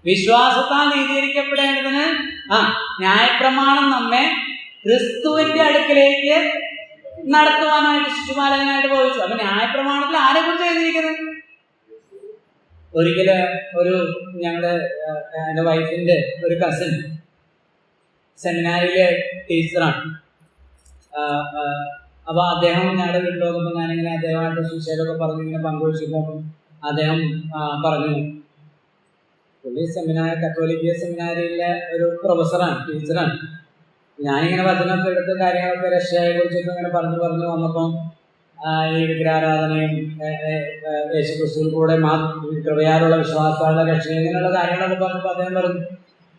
വിശ്വാസത്താൽ നീതീകരിക്കപ്പെടേണ്ടതിന് ന്യായപ്രമാണം നമ്മെ ക്രിസ്തുവിന്റെ അടുക്കിലേക്ക് നടത്തുവാനായിട്ട് ശിശുപാലകനായിട്ട് ഭവിച്ചു. അപ്പൊ ന്യായപ്രമാണത്തിൽ ആരെ കുറിച്ച് എഴുതിയിരിക്കുന്നത്? ഒരിക്കല് എൻ്റെ വൈഫിന്റെ ഒരു കസിൻ സെമിനാരിയിലെ ടീച്ചറാണ്. അപ്പൊ അദ്ദേഹം ഞങ്ങളുടെ വീട്ടിൽ വന്നപ്പോൾ ഞാനിങ്ങനെ അദ്ദേഹമായിട്ട് സുശേഷമൊക്കെ പറഞ്ഞിങ്ങനെ പങ്കുവെച്ചപ്പോൾ അദ്ദേഹം പറഞ്ഞു, പുള്ളി കത്തോലിക്ക സെമിനാരിയിലെ ഒരു പ്രൊഫസറാണ്, ടീച്ചറാണ്. ഞാനിങ്ങനെ വചനമൊക്കെ എടുത്ത് കാര്യങ്ങളൊക്കെ രക്ഷയെ കുറിച്ചൊക്കെ ഇങ്ങനെ പറഞ്ഞു വന്നപ്പം ഈ വിഗ്രഹാരാധനയും യേശുക്രിസ്തുവിൽ കൂടെ കൃപയാലുള്ള വിശ്വാസങ്ങളുടെ രക്ഷ ഇങ്ങനെയുള്ള കാര്യങ്ങളൊക്കെ പറഞ്ഞപ്പോൾ അദ്ദേഹം പറഞ്ഞു,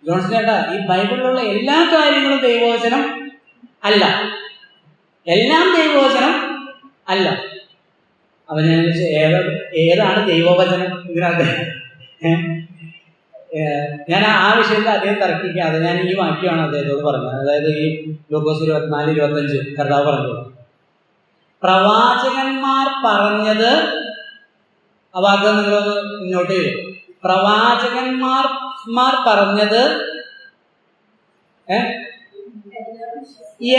ജോൺസൺ ചേട്ടാ, ഈ ബൈബിളിലുള്ള എല്ലാ കാര്യങ്ങളും ദൈവവചനം അല്ല, എല്ലാം ദൈവവചനം അല്ല. അപ്പൊ ഞാൻ ഏതാണ് ദൈവവചനം? ഇതിനകത്ത് ഞാൻ ആ വിഷയത്തിൽ അദ്ദേഹം തർക്കിക്കാതെ ഞാൻ ഈ വാക്യമാണ് അദ്ദേഹത്തോട് പറഞ്ഞത്. അതായത് ഈ ലൂക്കോസ് 24:25 കർത്താവ് പറഞ്ഞത്, പ്രവാചകന്മാർ പറഞ്ഞത്, ആ വാക്ക് നിങ്ങളൊന്ന് നോട്ട് ചെയ്തു. പ്രവാചകന്മാർ പറഞ്ഞത്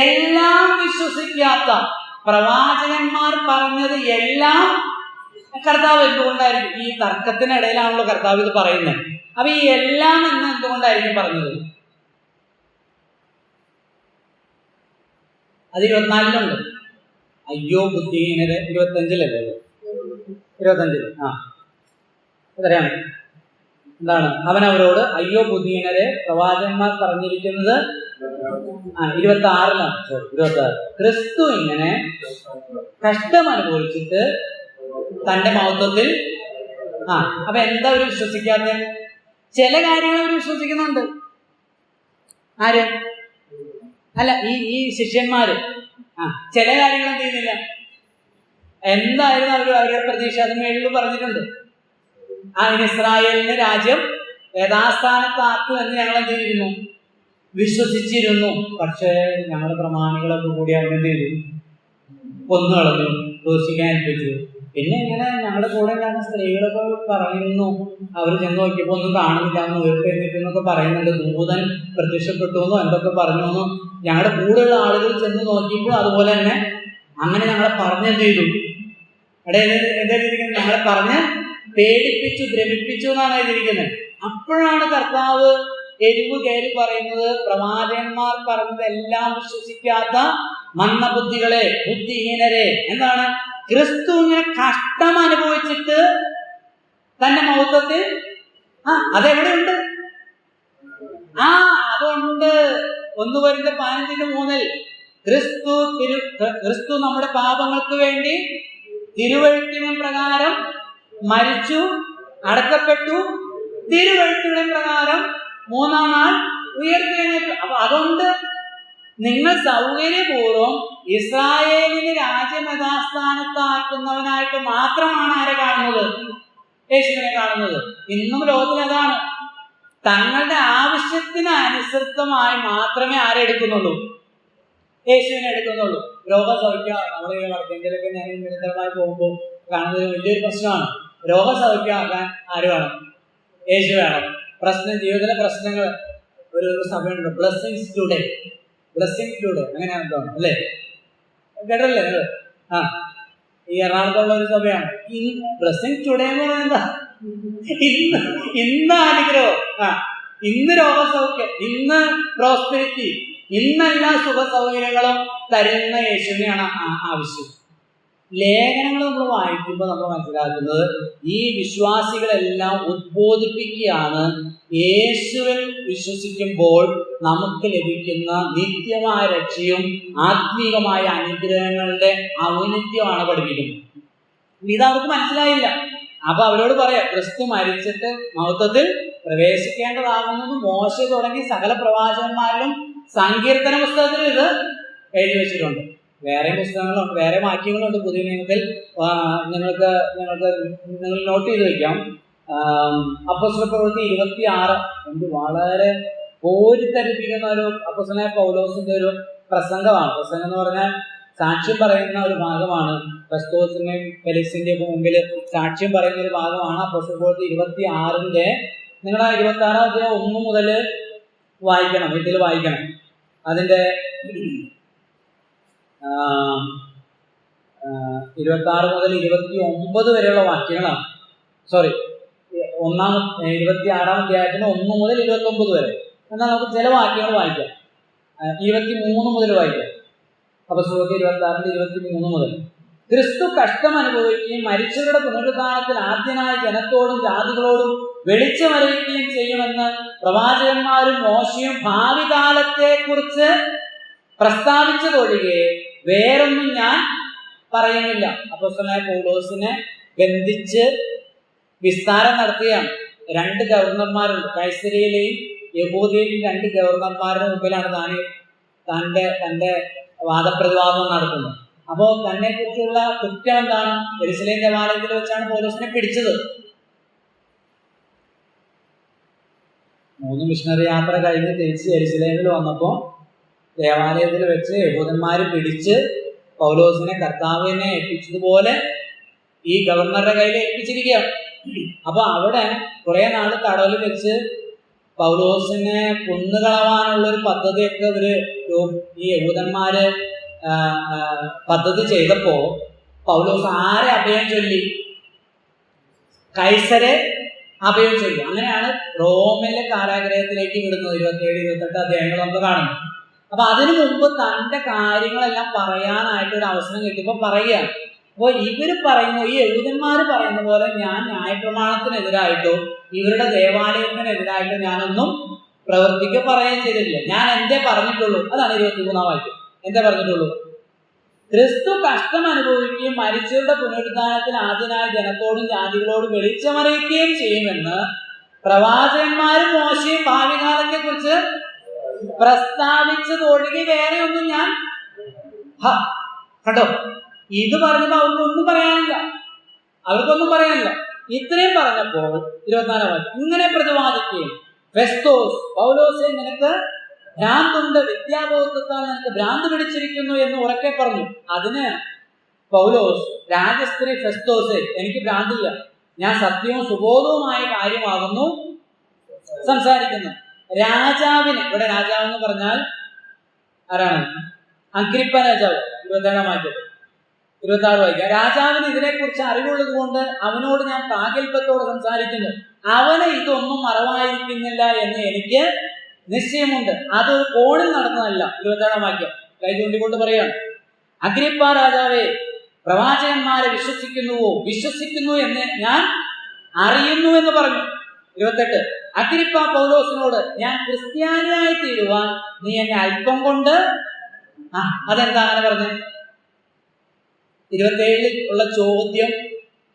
എല്ലാം വിശ്വസിക്കാത്ത, പ്രവാചകന്മാർ പറഞ്ഞത് എല്ലാം കർത്താവ് എന്തുകൊണ്ടായിരിക്കും? ഈ തർക്കത്തിനിടയിലാണല്ലോ കർത്താവ് ഇത് പറയുന്നത്. അപ്പൊ ഈ എല്ലാം എന്ന് എന്തുകൊണ്ടായിരിക്കും പറഞ്ഞത്? അത് 24 അയ്യോ ബുദ്ധിഹീനര് 25 എത്രയാണ്? എന്താണ്? അവനവരോട് അയ്യോ ബുദ്ധിഹീനരെ, പ്രവാചകന്മാർ പറഞ്ഞിരിക്കുന്നത് 26 ക്രിസ്തു ഇങ്ങനെ കഷ്ടം അനുഭവിച്ചിട്ട് തന്റെ മഹത്വത്തിൽ അപ്പൊ എന്താ ഒരു വിശ്വസിക്കാത്ത? ചില കാര്യങ്ങൾ അവർ വിശ്വസിക്കുന്നുണ്ട്. ആര്? അല്ല, ഈ ശിഷ്യന്മാര് ചില കാര്യങ്ങളും ചെയ്യുന്നില്ല. എന്തായാലും അവരുടെ പ്രതീക്ഷ അത് മേളിൽ പറഞ്ഞിട്ടുണ്ട്. ഇസ്രായേലിന് രാജ്യം യഥാസ്ഥാനത്താക്കും എന്ന് ഞങ്ങൾ എന്ത് ചെയ്തിരുന്നു? വിശ്വസിച്ചിരുന്നു. പക്ഷേ ഞങ്ങളുടെ പ്രമാണികളൊക്കെ കൂടി അവരെന്ത് ചെയ്തു? കൊന്നുകളഞ്ഞു, ക്രൂശിക്കാൻ ഏൽപ്പിച്ചു. പിന്നെ ഇങ്ങനെ ഞങ്ങളുടെ കൂടെ ഉണ്ടാകുന്ന സ്ത്രീകളൊക്കെ പറയുന്നു, അവർ ചെന്ന് നോക്കിയപ്പോൾ ഒന്നും കാണുന്നില്ല, എന്ന് ഉയർത്തെഴുന്നേറ്റെന്നൊക്കെ പറയുന്നുണ്ട്, ദൂതൻ പ്രത്യക്ഷപ്പെട്ടു എന്നോ എന്തൊക്കെ പറഞ്ഞു എന്നോ. ഞങ്ങളുടെ കൂടെയുള്ള ആളുകൾ ചെന്ന് നോക്കിയപ്പോൾ അതുപോലെ തന്നെ അങ്ങനെ ഞങ്ങളെ പറഞ്ഞെന്ത് ചെയ്തു? എന്താ ചെയ്തിരിക്കുന്നത്? ഞങ്ങളെ പറഞ്ഞ് പേടിപ്പിച്ചു, ഭ്രമിപ്പിച്ചു എന്നാണ് എഴുതിയിരിക്കുന്നത്. അപ്പോഴാണ് കർത്താവ് എരിവ് കയറി പറയുന്നത്, പ്രവാചകന്മാർ പറഞ്ഞതെല്ലാം വിശ്വസിക്കാത്ത മന്ദബുദ്ധികളെ, ബുദ്ധിഹീനരെ. എന്താണ്? ക്രിസ്തു ഇങ്ങനെ കഷ്ടം അനുഭവിച്ചിട്ട് തന്റെ മഹത്വത്തിൽ അതെവിടെയുണ്ട്? അതുകൊണ്ട് 1 കൊരിന്ത്യർ 15:3 ക്രിസ്തു നമ്മുടെ പാപങ്ങൾക്ക് വേണ്ടി തിരുവെഴുത്തിൻ പ്രകാരം മരിച്ചു, അടക്കപ്പെട്ടു, തിരുവെഴുത്തിൻ പ്രകാരം 3-ാം നാൾ ഉയർത്തെഴുന്നേറ്റു. അപ്പൊ അതുകൊണ്ട് നിങ്ങൾ സൗകര്യപൂർവ്വം ഇസ്രായേലിന് രാജ്യം യഥാസ്ഥാനത്താക്കുന്നവനായിട്ട് മാത്രമാണ് ആരെ കാണുന്നത്? യേശുവിനെ കാണുന്നത്. ഇന്നും ലോകത്തിൽ അതാണ്. തങ്ങളുടെ ആവശ്യത്തിന് അനുസൃതമായി മാത്രമേ ആരെടുക്കുന്നുള്ളൂ? യേശുവിനെ എടുക്കുന്നുള്ളൂ. രോഗസൗഖ്യം നമ്മൾ വടക്കേന്ത്യയിലൊക്കെ ഞാൻ നിരന്തരമായി പോകുമ്പോൾ കാണുന്നത് വലിയൊരു പ്രശ്നമാണ്. രോഗസൗഖ്യമാക്കാൻ ആര് വേണം? യേശു വേണം. ജീവിതത്തിലെ പ്രശ്നങ്ങൾ ഒരു സഭയുണ്ട്, ബ്ലെസ്സിങ്സ് ടുഡേ, അങ്ങനെയാണ് തോന്നുന്നു അല്ലേ? കേട്ടല്ലേ നിങ്ങൾ? ഈ എറണാകുളത്തുള്ള ഒരു സഭയാണ് ബ്ലെസ്സിങ്സ് ടുഡേ എന്ന് പറയുന്നത്. ഇന്ന് അനുഗ്രഹം, ഇന്ന് രോഗസൗഖ്യം, ഇന്ന് പ്രോസ്പെരിറ്റി, ഇന്നെല്ലാ സുഖ സൗകര്യങ്ങളും തരുന്ന യേശുവിനെയാണ് ആവശ്യം. ലേഖനങ്ങൾ നമ്മൾ വായിക്കുമ്പോൾ നമ്മൾ മനസ്സിലാക്കുന്നത് ഈ വിശ്വാസികളെല്ലാം ഉദ്ബോധിപ്പിക്കുകയാണ് യേശുവിൽ വിശ്വസിക്കുമ്പോൾ നമുക്ക് ലഭിക്കുന്ന നിത്യമായ രക്ഷയും ആത്മീകമായ അനുഗ്രഹങ്ങളുടെ ഔന്നത്യമാണ് പഠിപ്പിക്കുന്നത്. ഇത് അവർക്ക് മനസ്സിലായില്ല. അപ്പൊ അവരോട് പറയാം, ക്രിസ്തു മരിച്ചിട്ട് മഹത്വത്തിൽ പ്രവേശിക്കേണ്ടതാകുന്നത് മോശ തുടങ്ങി സകല പ്രവാചകന്മാരിലും സങ്കീർത്തന പുസ്തകത്തിൽ ഇത് എഴുതി വെച്ചിട്ടുണ്ട്. വേറെ പുസ്തകങ്ങളുണ്ട്, വേറെ വാക്യങ്ങളുണ്ട് പുതിയ നിയമത്തിൽ. നിങ്ങൾ നോട്ട് ചെയ്ത് വെക്കാം. അപ്പോസ്തലപ്രവൃത്തി 26 എനിക്ക് വളരെ കോരിത്തരിപ്പിക്കുന്ന ഒരു അപ്പോസ്തലനായ പൗലോസിന്റെ ഒരു പ്രസംഗമാണ്. പ്രസംഗം എന്ന് പറഞ്ഞാൽ സാക്ഷ്യം പറയുന്ന ഒരു ഭാഗമാണ്. ഫെസ്തോസിന്റെയും ഫെലിക്സിന്റെയും മുമ്പിൽ സാക്ഷ്യം പറയുന്ന ഒരു ഭാഗമാണ് അപ്പോസ്തലപ്രവൃത്തി 26 നിങ്ങൾ ആ 26 അധ്യായം 1 മുതൽ വായിക്കണം, വീട്ടിൽ വായിക്കണം. അതിന്റെ 26 മുതൽ 29 വരെയുള്ള വാക്യങ്ങളാണ്. 26-ാം അധ്യായത്തിന് 1 മുതൽ 29 വരെ. എന്നാൽ നമുക്ക് ചില വാക്യങ്ങൾ വായിക്കാം. 23 മുതൽ വായിക്കാം. അപ്പോസ്തലപ്രവൃത്തി 26-ന്റെ 23 മുതൽ. ക്രിസ്തു കഷ്ടം അനുഭവിക്കുകയും മരിച്ചവരുടെ പുനരുദ്ധാനത്തിൽ ആദ്യനായ ജനത്തോടും ജാതികളോടും വെളിച്ചമറിയിക്കുകയും ചെയ്യുമെന്ന് പ്രവാചകന്മാരും മോശയും ഭാവി കാലത്തെ കുറിച്ച് പ്രസ്താവിച്ചതൊഴികെ വേറൊന്നും ഞാൻ പറയുന്നില്ല. അപ്പോസ്തലനായ പൗലോസിനെ ബന്ധിച്ച് വിസ്താരം നടത്തിയാണ്. 2 ഗവർണർമാരുണ്ട്. കൈസരിയയിലെയും യഹൂദയിലെയും 2 ഗവർണർമാരുടെ മുമ്പിലാണ് തന്റെ വാദപ്രതിവാദം നടത്തുന്നത്. അപ്പോൾ തന്നെ കുറിച്ചുള്ള കുറ്റം എന്താണ്? യെരുശലേം ദേവാലയത്തിൽ വെച്ചാണ് പൗലോസിനെ പിടിച്ചത്. 3 മിഷണറി യാത്ര കഴിഞ്ഞ് തിരിച്ച് യെരുശലേമിൽ വന്നപ്പോൾ ദേവാലയത്തിൽ വെച്ച് യഹൂദന്മാർ പിടിച്ച് പൗലോസിനെ കർത്താവിനെ ഏൽപ്പിച്ചതുപോലെ ഈ ഗവർണറുടെ കയ്യിൽ ഏൽപ്പിച്ചിരിക്കുകയാണ്. അപ്പൊ അവിടെ കുറെ നാൾ തടവിൽ വെച്ച് പൗലോസിനെ കൊന്നുകളവാനുള്ളൊരു പദ്ധതിയൊക്കെ ഈ യഹൂദന്മാര് പദ്ധതി ചെയ്തപ്പോ പൗലോസ് ആരെ അഭയം ചൊല്ലി? കൈസരെ അഭയം ചൊല്ലി. അങ്ങനെയാണ് റോമിലെ കാരാഗ്രഹത്തിലേക്ക് വിടുന്നത്. 27-28 അധ്യായങ്ങൾ നമുക്ക് കാണുന്നു. അപ്പൊ അതിനു മുമ്പ് തന്റെ കാര്യങ്ങളെല്ലാം പറയാനായിട്ട് ഒരു അവസരം കിട്ടിയപ്പോൾ പറയുകയാണ്. അപ്പോൾ ഇവര് പറയുന്നു, ഈ യഹൂദന്മാർ പറയുന്ന പോലെ ഞാൻ ന്യായപ്രമാണത്തിനെതിരായിട്ടോ ഇവരുടെ ദേവാലയത്തിനെതിരായിട്ടോ ഞാനൊന്നും പ്രവർത്തിക്കുക പറയുകയും ചെയ്തിട്ടില്ല. ഞാൻ എന്തേ പറഞ്ഞിട്ടുള്ളൂ? അതാണ് 23-ാം വാക്യം. എന്തേ പറഞ്ഞിട്ടുള്ളൂ? ക്രിസ്തു കഷ്ടം അനുഭവിക്കുകയും മരിച്ചവരുടെ പുനരുദ്ധാനത്തിൽ ആദ്യനായ ജനത്തോടും ജാതികളോടും വെളിച്ചമറിയിക്കുകയും ചെയ്യുമെന്ന് പ്രവാചകന്മാരും മോശയും ഭാവി കാലത്തെ കുറിച്ച് പ്രസ്താവിച്ചതൊഴികെ വേറെ ഒന്നും ഞാൻ കണ്ടോ. ഇത് പറഞ്ഞപ്പോൾ അവർക്കൊന്നും പറയാനില്ല. ഇത്രയും പറഞ്ഞപ്പോൾ 24-ാം വാക്യം, ഇങ്ങനെ പ്രതിവാദിക്കുകയും ഫെസ്തോസ്, പൗലോസേ നിനക്ക് ഭ്രാന്തുണ്ട്, വിദ്യാബോധത്താൽ നിനക്ക് ഭ്രാന്ത് പിടിച്ചിരിക്കുന്നു എന്ന് ഉറക്കെ പറഞ്ഞു. അതിന് പൗലോസ്, രാജസ്ത്രീ ഫെസ്തോസേ, എനിക്ക് ഭ്രാന്തില്ല, ഞാൻ സത്യവും സുബോധവുമായ കാര്യമാകുന്നു സംസാരിക്കുന്നു. രാജാവിന്, ഇവിടെ രാജാവ് എന്ന് പറഞ്ഞാൽ ആരാണ്? അഗ്രിപ്പ രാജാവ്. 27-ാം വാക്യം 26 വാക്യം. രാജാവിന് ഇതിനെക്കുറിച്ച് അറിവുള്ളത് കൊണ്ട് അവനോട് ഞാൻ പ്രാഗൽഭ്യത്തോടെ സംസാരിക്കുന്നു. അവന് ഇതൊന്നും മറവായിരിക്കുന്നില്ല എന്ന് എനിക്ക് നിശ്ചയമുണ്ട്. അത് കോണിൽ നടന്നതല്ല. 27-ാം വാക്യം കൈ ചൂണ്ടിക്കൊണ്ട് പറയാണ്, അഗ്രിപ്പ രാജാവേ, പ്രവാചകന്മാരെ വിശ്വസിക്കുന്നു എന്ന് ഞാൻ അറിയുന്നു എന്ന് പറഞ്ഞു. 28 അഗ്രിപ്പ പൗലോസിനോട്, ഞാൻ ക്രിസ്ത്യാനിയായി തീരുവാൻ നീ എന്നെ അല്പം കൊണ്ട് അതെന്താ അങ്ങനെ പറഞ്ഞത്? 27 ഉള്ള ചോദ്യം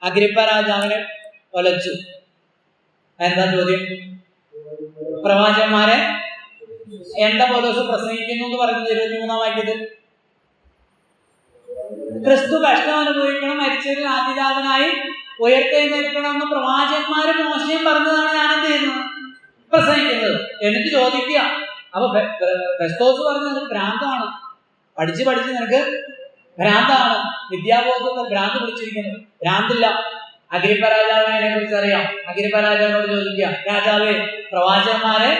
അഗ്രിപ്പ രാജാവിനെ ഒലച്ചു. എന്താ ചോദ്യം? പ്രവാചകന്മാരെ എന്താ പൗലോസ് പ്രസംഗിക്കുന്നു എന്ന് പറയുന്നത് 23 വാക്യത്തിൽ. ക്രിസ്തു കഷ്ടം അനുഭവിക്കണം, മരിച്ചവരിൽ ആദ്യജാതനായി ഉയർത്തെഴുന്നേൽക്കണമെന്ന് പ്രവാചകന്മാരും മോശയും പറഞ്ഞതാണ് ഞാൻ എന്ത് ചെയ്യുന്നത്? പ്രസംഗിക്കുന്നത്. എന്നിട്ട് ചോദിക്കുക. അപ്പൊ ഫെസ്തോസ് പറഞ്ഞു, നിനക്ക് ഭ്രാന്താണ്, പഠിച്ച് നിനക്ക് ഭ്രാന്താണ്, വിദ്യാബോധത്തിൽ ഭ്രാന്ത് പിടിച്ചിരിക്കുന്നത്. ഭ്രാന്തില്ല. അഗ്രിപ്പ രാജാവിനെ കുറിച്ച് അറിയാം. അഗ്രിപ്പ രാജാവിനോട് ചോദിക്കുക, രാജാവേ, പ്രവാചകന്മാരെ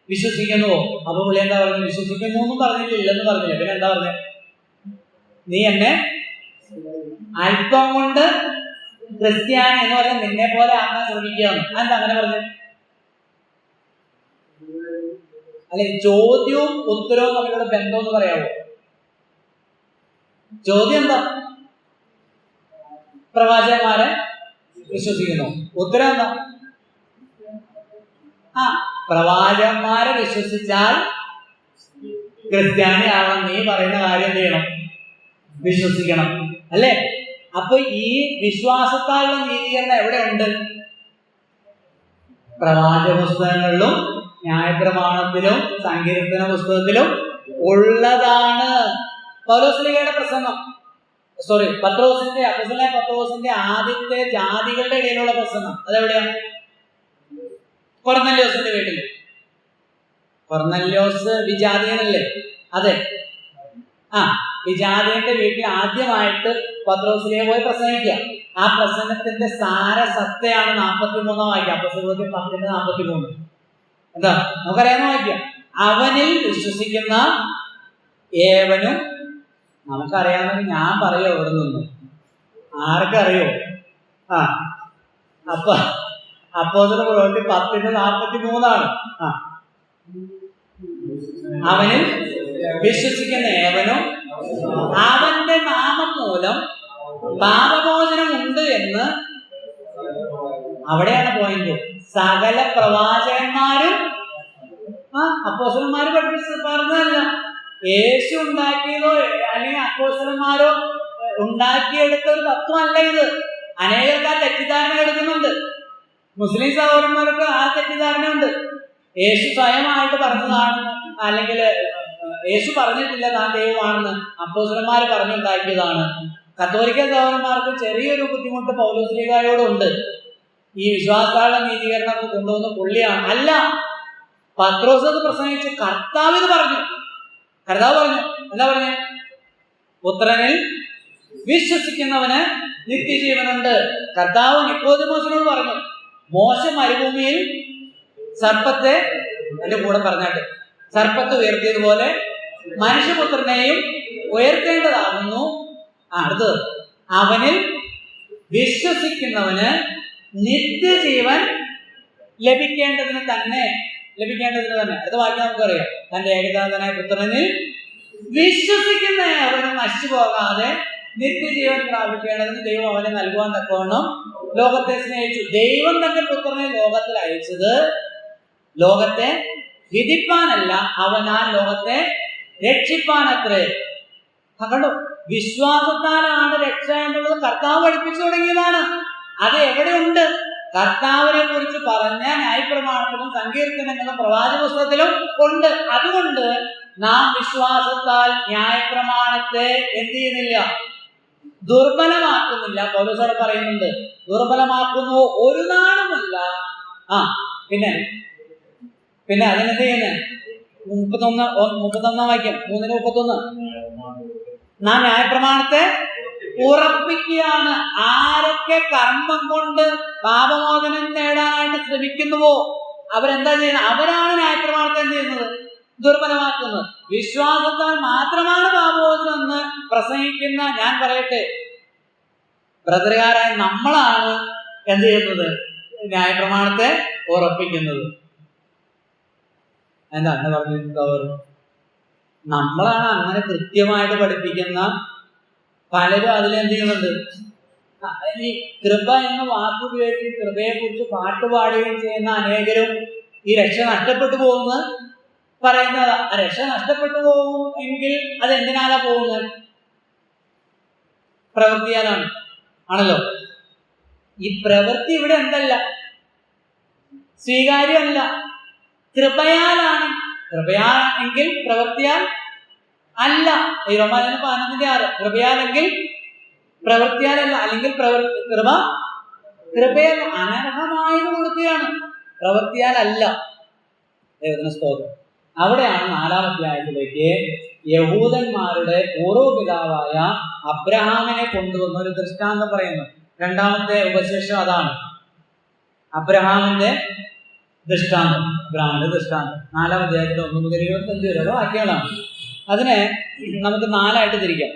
വിശ്വസിക്കുന്നുവോ? അപ്പൊ പുള്ളി എന്താ പറഞ്ഞു? വിശ്വസിക്കുന്നു എന്നും പറഞ്ഞിട്ടില്ലെന്ന് പറഞ്ഞില്ല. പിന്നെ എന്താ പറഞ്ഞത്? നീ എന്നെ അല്പം കൊണ്ട് ക്രിസ്ത്യാനി എന്ന് പറഞ്ഞാൽ നിന്നെ പോലെ ആക്കാൻ ശ്രമിക്കുകയാണ്. എന്താ അങ്ങനെ പറഞ്ഞത്? അല്ലെ, ചോദ്യവും ഉത്തരവും തമ്മിലുള്ള ബന്ധം എന്ന് പറയാമോ? ചോദ്യം എന്താ? പ്രവാചകന്മാരെ വിശ്വസിക്കുന്നു. ഉത്തരം എന്താ? പ്രവാചകന്മാരെ വിശ്വസിച്ചാൽ ക്രിസ്ത്യാനിയാവാൻ നീ പറയുന്ന കാര്യം എന്ത് ചെയ്യണം? വിശ്വസിക്കണം, അല്ലേ? അപ്പൊ ഈ വിശ്വാസത്താലുള്ള നീതീകരണം എവിടെയുണ്ട്? പ്രവാചക പുസ്തകങ്ങളിലും ന്യായപ്രമാണത്തിലും സങ്കീർത്തന പുസ്തകത്തിലും ഉള്ളതാണ്. പൗലോസ്ലീഹയുടെ പ്രസംഗം, പത്രോസിന്റെ ആദ്യത്തെ ജാതികളുടെ ഇടയിലുള്ള പ്രസംഗം അതെവിടെയാണ്? കൊർന്നല്യോസിന്റെ വീട്ടിൽ. കൊർന്നല്യോസ് വിജാതീയനല്ലേ? അതെ. വിജാതീയന്റെ വീട്ടിൽ ആദ്യമായിട്ട് പത്രോസ്ലീഹ പോയി പ്രസംഗിക്കുക. ആ പ്രസംഗത്തിന്റെ സാരസത്തയാണ് 43 വാക്യം. അപ്പോസ്തലപ്രവൃത്തി 10:43. എന്താ നമുക്കറിയാവുന്ന വാക്യം? അവനിൽ വിശ്വസിക്കുന്ന ഏവനും, നമുക്കറിയാമെന്ന് ഞാൻ പറയോ ഇവിടെ നിന്ന്? ആർക്കറിയോ? അപ്പൊ അപ്പോസ്തലപ്രവൃത്തി 10:43. അവനിൽ വിശ്വസിക്കുന്ന ഏവനും അവന്റെ നാമം മൂലം പാപമോചനം ഉണ്ട് എന്ന്. അവിടെയാണ് പോയിന്റ്. സകല പ്രവാചകന്മാരും അപ്പോസ്തലന്മാര് പറഞ്ഞതല്ല. യേശു ഉണ്ടാക്കിയതോ അല്ലെങ്കിൽ അപ്പോസ്തലന്മാരോ ഉണ്ടാക്കിയെടുത്ത ഒരു തത്വമല്ല ഇത്. അനേകർക്ക് ആ തെറ്റിദ്ധാരണ എടുക്കുന്നുണ്ട്. മുസ്ലിം സഹോദരന്മാർക്ക് ആ തെറ്റിദ്ധാരണയുണ്ട്. യേശു സ്വയമായിട്ട് പറഞ്ഞതാണ്, അല്ലെങ്കിൽ യേശു പറഞ്ഞിട്ടില്ല താൻ ദൈവമാണെന്ന്, അപ്പോസ്തലന്മാർ പറഞ്ഞുണ്ടാക്കിയതാണ്. കത്തോലിക്ക സഹോദരന്മാർക്ക് ചെറിയൊരു ബുദ്ധിമുട്ട് പൗലോസ്ലീഹായോടുണ്ട്. ഈ വിശ്വാസത്താലുള്ള നീതീകരണമൊക്കെ കൊണ്ടുവന്ന പുള്ളിയാണ്. അല്ല, പത്രോസ് അത് പ്രസംഗിച്ച് കർത്താവ് ഇത് പറഞ്ഞു. കർത്താവ് പറഞ്ഞു, എന്താ പറഞ്ഞേ? പുത്രനിൽ വിശ്വസിക്കുന്നവന് നിത്യജീവനുണ്ട്. കർത്താവ് നിക്കോദെമോസിനോട് പറഞ്ഞു, മോശ മരുഭൂമിയിൽ സർപ്പത്തെ, എന്റെ കൂടെ പറഞ്ഞാട്ട്, സർപ്പത്തെ ഉയർത്തിയതുപോലെ മനുഷ്യപുത്രനെയും ഉയർത്തേണ്ടതാകുന്നു. അടുത്തത്, അവനിൽ വിശ്വസിക്കുന്നവന് നിത്യജീവൻ ലഭിക്കേണ്ടതിന് തന്നെ. അടുത്ത വാക്യം നമുക്കറിയാം. തന്റെ ഏകജാതനായ പുത്രനിൽ വിശ്വസിക്കുന്ന അവന് നശിച്ചു പോകാതെ നിത്യജീവൻ പ്രാപിക്കേണ്ടതിന് ദൈവം അവനെ നൽകുവാൻ തക്കവണ്ണം ലോകത്തെ സ്നേഹിച്ചു. ദൈവം തന്റെ പുത്രനെ ലോകത്തിൽ അയച്ചത് ലോകത്തെ വിധിപ്പാനല്ല, അവനാൽ ലോകത്തെ രക്ഷിപ്പാനത്രേ. കണ്ടോ, വിശ്വാസത്താലാണ് രക്ഷ എന്നുള്ളത് കർത്താവ് പഠിപ്പിച്ചു തുടങ്ങിയതാണ്. അത് എവിടെയുണ്ട്? കർത്താവിനെ കുറിച്ച് പറഞ്ഞ ന്യായപ്രമാണത്തിലും സങ്കീർത്തനങ്ങളും പ്രവാചക പുസ്തകത്തിലും ഉണ്ട്. അതുകൊണ്ട് നാം വിശ്വാസത്താൽ ന്യായപ്രമാണത്തെ എന്ത് ചെയ്യുന്നില്ല? ദുർബലമാക്കുന്നില്ല. പൗലോസ് പറയുന്നുണ്ട്, ദുർബലമാക്കുന്നു ഒരു നാളുമല്ല. പിന്നെ അതിനെന്ത് ചെയ്യുന്നത്? 31 വാക്യം, 3:31. നാം ന്യായപ്രമാണത്തെ ഉറപ്പിക്കുകയാണ്. ആരൊക്കെ കർമ്മം കൊണ്ട് പാപമോചനം നേടാനായിട്ട് ശ്രമിക്കുന്നുവോ അവരെന്താ ചെയ്യുന്നത്? അവരാണ് ന്യായപ്രമാണത്തെ എന്ത് ചെയ്യുന്നത്? ദുർബലമാക്കുന്നത്. വിശ്വാസത്താൽ മാത്രമാണ് പാപമോചനം എന്ന് പ്രസംഗിക്കുന്ന ഞാൻ പറയട്ടെ, ബ്രദറുകാരായ നമ്മളാണ് എന്ത് ചെയ്യുന്നത്? ന്യായപ്രമാണത്തെ ഉറപ്പിക്കുന്നത്. എന്താ അങ്ങനെ പറഞ്ഞിട്ടുള്ളവർ? നമ്മളാണ് അങ്ങനെ കൃത്യമായിട്ട് പഠിപ്പിക്കുന്ന. പലരും അതിലെന്ത് ചെയ്യുന്നുണ്ട്? ഈ കൃപ എന്ന വാക്കുപയോഗിച്ച് കൃപയെ കുറിച്ച് പാട്ടുപാടുകയും ചെയ്യുന്ന അനേകരും ഈ രക്ഷ നഷ്ടപ്പെട്ടു പോകുന്ന പറയുന്നത്. രക്ഷ നഷ്ടപ്പെട്ടു പോകും എങ്കിൽ അതെന്തിനാലാ പോകുന്നത്? പ്രവൃത്തിയാലാണ് ആണല്ലോ. ഈ പ്രവൃത്തി ഇവിടെ എന്തല്ല, സ്വീകാര്യമല്ല, കൃപയാലാണ്. കൃപയാണെങ്കിൽ പ്രവൃത്തിയാൽ അല്ല. ഈ റോമാലേഖനം 11:6 കൃപയാലെങ്കിൽ പ്രവൃത്തിയാലല്ല, അല്ലെങ്കിൽ കൃപ കൃപയല്ല, അനർഹമായത് കൊടുക്കുകയാണ്, പ്രവൃത്തിയാലല്ല. ദൈവത്തിന് സ്തോത്രം. അവിടെയാണ് 4-ാം അധ്യായത്തിലേക്ക് യഹൂദന്മാരുടെ പൂർവ്വപിതാവായ അബ്രഹാമിനെ കൊണ്ടുവന്ന ഒരു ദൃഷ്ടാന്തം പറയുന്നത്. 2ാമത്തെ ഉപശേഷം അതാണ്, അബ്രഹാമിന്റെ ദൃഷ്ടാന്തം. അബ്രഹാമിന്റെ ദൃഷ്ടാന്തം 4-ാം അധ്യായത്തിൽ 1 മുതൽ 25 വരെയുള്ള വാക്യങ്ങളാണ്. അതിനെ നമുക്ക് 4ആയിട്ട് തിരിക്കാം.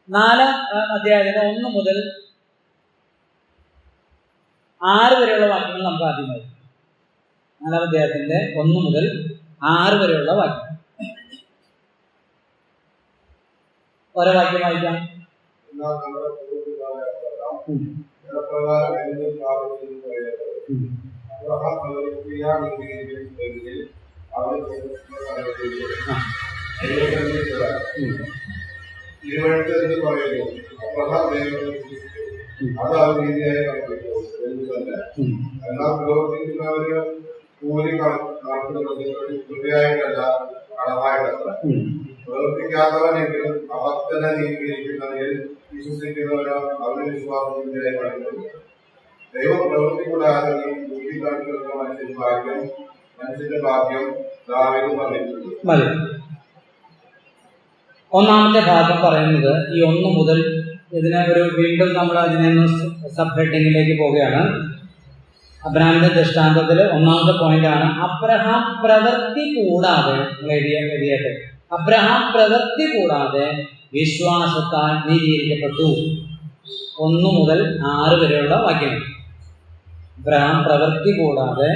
4-ാം അധ്യായത്തിന്റെ 1 മുതൽ 6 വരെയുള്ള വാക്യങ്ങൾ നമുക്ക് ആദ്യം വായിക്കാം. 4-ാം അധ്യായത്തിന്റെ 1 മുതൽ 6 വരെയുള്ള വാക്യം. ഓരോ വാക്യം വായിക്കാം. ഇരുവഴത്ത് എന്ന് പറയുന്നു. അബ്രഹാം ദൈവത്തെ അത് ആ രീതിയായി കണക്കിട്ടു എന്ന് തന്നെ. എന്നാൽ പ്രവർത്തിക്കുന്നവര് കൂലി കണക്കുന്നത് കൃപയായിട്ടല്ല, കടമായിട്ടല്ല. പ്രവർത്തിക്കാത്തവനെങ്കിലും അഭക്തനെ നീക്കിയിരിക്കുന്നതിൽ വിശ്വസിക്കുന്നവരോ അവരുടെ വിശ്വാസത്തിനായി കണക്കിട്ടു. ദൈവം പ്രവൃത്തി കൂടാതെ കൂലി കാണിക്കുന്ന മനുഷ്യന്റെ ഭാഗ്യം ദാവീദ് പറഞ്ഞിട്ടുണ്ട്. 1-ാമത്തെ ഭാഗം പറയുന്നത് ഈ 1 മുതൽ ഇതിനെ ഒരു വീണ്ടും നമ്മൾ അതിനെ സബ് ഹെഡിങ്ങിലേക്ക് പോവുകയാണ്. അബ്രഹാമിന്റെ ദൃഷ്ടാന്തത്തിൽ 1-ാമത്തെ പോയിന്റാണ് അബ്രഹാം പ്രവൃത്തി കൂടാതെ, എഴുതിയിട്ട് അബ്രഹാം പ്രവൃത്തി കൂടാതെ വിശ്വാസത്താൽ നീതീകരിക്കപ്പെട്ടു. 1 മുതൽ 6 വരെയുള്ള വാക്യങ്ങൾ. അബ്രഹാം പ്രവൃത്തി കൂടാതെ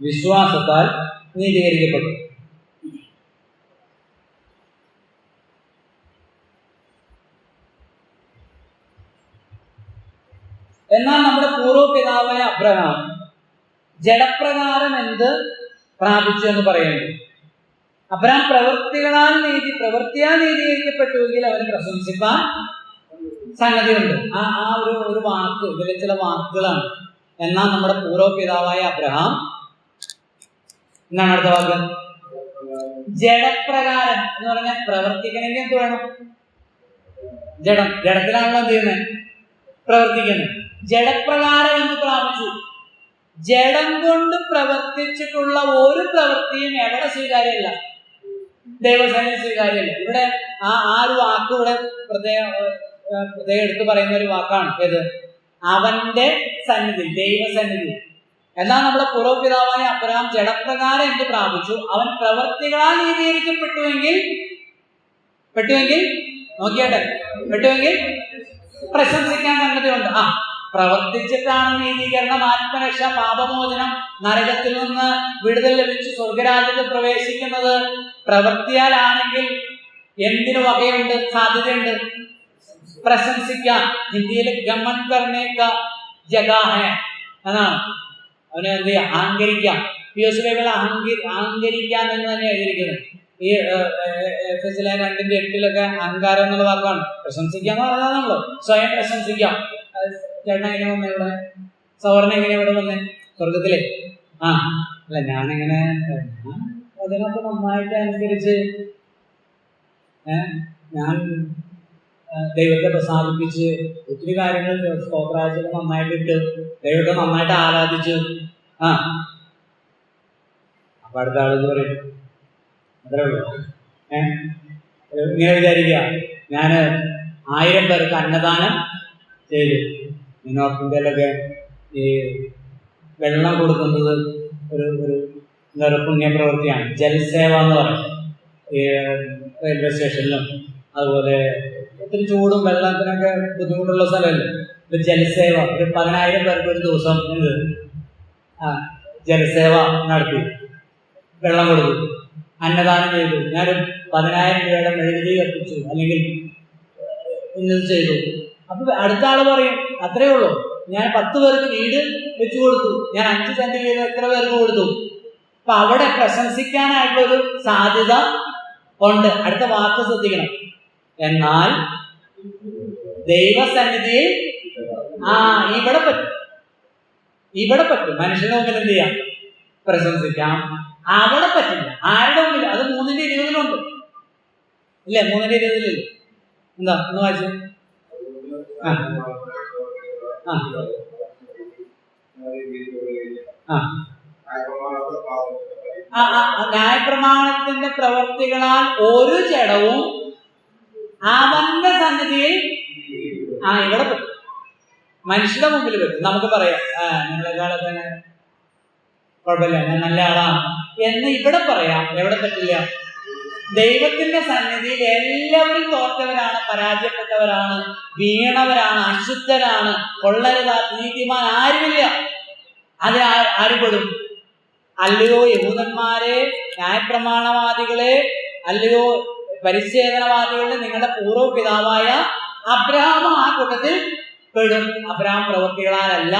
വിശ്വാസത്താൽ നീതീകരിക്കപ്പെട്ടു. എന്നാൽ നമ്മുടെ പൂർവ്വപിതാവായ അബ്രഹാം ജഡപ്രകാരം എന്ത് പ്രാപിച്ചു എന്ന് പറയുന്നു. അബ്രഹാം പ്രവൃത്തിയാൽ നീതീകരിക്കപ്പെട്ടുവെങ്കിൽ അവന് പ്രശംസിക്കാൻ സംഗതിയുണ്ട്. ആ ഒരു വാക്ക്, ഇതിലെ ചില വാക്കുകളാണ്. എന്നാൽ നമ്മുടെ പൂർവ്വപിതാവായ അബ്രഹാം, എന്നാണ് അടുത്ത വാക്ക്, ജഡപ്രകാരം എന്ന് പറഞ്ഞാൽ പ്രവർത്തിക്കണമെങ്കിൽ എന്ത് വേണം? ജഡത്തിലാണല്ലോ എന്ത് ചെയ്യുന്നത്? പ്രവർത്തിക്കുന്നത്. ജഡപ്രകാരം എന്ന് പ്രാപിച്ചു. ജഡം കൊണ്ട് പ്രവർത്തിച്ചിട്ടുള്ള ഒരു പ്രവൃത്തിയും എവിടെ സ്വീകാര്യമല്ല? ദൈവസേനയിൽ സ്വീകാര്യമല്ല. ഇവിടെ ആ ഒരു വാക്ക് ഇവിടെ പ്രത്യേകം എടുത്തു പറയുന്ന ഒരു വാക്കാണ്. ഏത്? അവന്റെ സന്നിധി, ദൈവസന്നിധി. എന്നാൽ നമ്മുടെ പൂർവ്വപിതാവായ അബ്രഹാം ജഡപ്രകാരം എന്ത് പ്രാപിച്ചു? അവൻ പ്രവൃത്തികളാൽ നീതീകരിക്കപ്പെട്ടുവെങ്കിൽ പെട്ടുവെങ്കിൽ പ്രശംസിക്കാൻ സംഗതിയുണ്ട്. പ്രവർത്തിച്ചിട്ടാണ് നീതീകരണം, ആത്മരക്ഷ, പാപമോചനം, നരകത്തിൽ നിന്ന് വിടുതൽ ലഭിച്ച് സ്വർഗരാജ്യത്തിൽ പ്രവേശിക്കുന്നത് പ്രവൃത്തിയാലാണെങ്കിൽ എന്തിനു വകയുണ്ട്? സാധ്യതയുണ്ട്. പ്രശംസിക്കാൻ. ഹിന്ദിയിൽ ഗമൻ കർണേക്ക ജഗാഹ എന്നാണ്. അവന് എന്ത് ചെയ്യാം? അഹങ്കരിക്കാം. പിയോസ് ബൈബിൾ അഹങ്കരിക്കാൻ എന്ന് തന്നെ എഴുതിയിരിക്കുന്നത്. ഈ എഫെസിലെ 2:8 അഹങ്കാരം എന്നുള്ള വാക്കാണ്. പ്രശംസിക്കാന്ന് പറഞ്ഞാണല്ലോ, സ്വയം പ്രശംസിക്കാം. ചേട്ടൻ എങ്ങനെ വന്നേ ഇവിടെ? സൗവർണ എങ്ങനെ ഇവിടെ വന്നേ? സ്വർഗത്തിലെ അല്ല, ഞാനിങ്ങനെ അതിനൊക്കെ നന്നായിട്ട് അനുസരിച്ച് ഞാൻ ദൈവത്തെ പ്രസാദിപ്പിച്ച് ഒത്തിരി കാര്യങ്ങൾ സ്തോത്രാഴ്ചകൾ നന്നായിട്ടിട്ട് ദൈവത്തെ നന്നായിട്ട് ആരാധിച്ചു. അപ്പൊ അടുത്ത ആളെന്ന് പറയും അത്രേ ഉള്ളൂ. ഇങ്ങനെ വിചാരിക്കുക, ഞാൻ 1000 പേർക്ക് അന്നദാനം ചെയ്തു. നോർത്ത് ഇന്ത്യയിലൊക്കെ ഈ വെള്ളം കൊടുക്കുന്നത് ഒരു പുണ്യപ്രവൃത്തിയാണ്. ജൽസേവ എന്ന് പറയും. ഈ റെയിൽവേ സ്റ്റേഷനിലും അതുപോലെ ഒത്തിരി ചൂടും വെള്ളത്തിനൊക്കെ ബുദ്ധിമുട്ടുള്ള സ്ഥലമല്ലേ. ഇത് ജലസേവ, ഒരു 10,000 പേർക്ക് ഒരു ദിവസം ജലസേവ നടത്തി, വെള്ളം കൊടുത്തു, അന്നദാനം ചെയ്തു. ഞാനൊരു 10,000 രൂപയുടെ മെഴുകുതിരി കത്തിച്ചു, അല്ലെങ്കിൽ ഇന്നത് ചെയ്തു. അപ്പൊ അടുത്ത ആള് പറയും അത്രേ ഉള്ളൂ, ഞാൻ 10 പേർക്ക് വീട് വെച്ചു കൊടുത്തു, ഞാൻ 5 സെന്റ് വീട് എത്ര പേർക്ക് കൊടുത്തു. അപ്പൊ അവിടെ പ്രശംസിക്കാനായിട്ടുള്ളൊരു സാധ്യത ഉണ്ട്. അടുത്ത വാക്ക് ശ്രദ്ധിക്കണം. എന്നാൽ ദൈവസന്നിധിയിൽ ഇവിടെ പറ്റും. മനുഷ്യന്റെ മുമ്പിൽ എന്ത് ചെയ്യാം? പ്രശംസിക്കാം. അവിടെ പറ്റില്ല. ആരുടെ മുമ്പിൽ? അത് 3:20 ഇല്ലേ? 3:20 എന്താ ഒന്ന് വായിച്ചു. ന്യായപ്രമാണത്തിന്റെ പ്രവർത്തികളാൽ ഒരു ജഡവും അവന്റെ സന്നിധിയിൽ ഇവിടെ പറ്റും. മനുഷ്യരുടെ മുമ്പിൽ പറ്റും. നമുക്ക് പറയാം നിങ്ങളെക്കാളൊക്കെ കുഴപ്പമില്ല, ഞാൻ നല്ല ആളാണ് എന്ന് ഇവിടെ പറയാം. എവിടെ പറ്റില്ല? ദൈവത്തിന്റെ സന്നിധിയിൽ എല്ലാവരും തോറ്റവരാണ്, പരാജയപ്പെട്ടവരാണ്, വീണവരാണ്, അശുദ്ധരാണ്, കൊള്ളരുതാ, നീതിമാൻ ആരുമില്ല. അതിന് ആര് പെടും? അല്ലയോ യഹൂദന്മാരെ, ന്യായപ്രമാണവാദികളെ, അല്ലയോ പരിച്ഛേദനവാദികളുടെ നിങ്ങളുടെ പൂർവ്വ പിതാവായ അബ്രഹാം ആ കൂട്ടത്തിൽ പെടും. അബ്രഹാം പ്രവൃത്തികളാലല്ല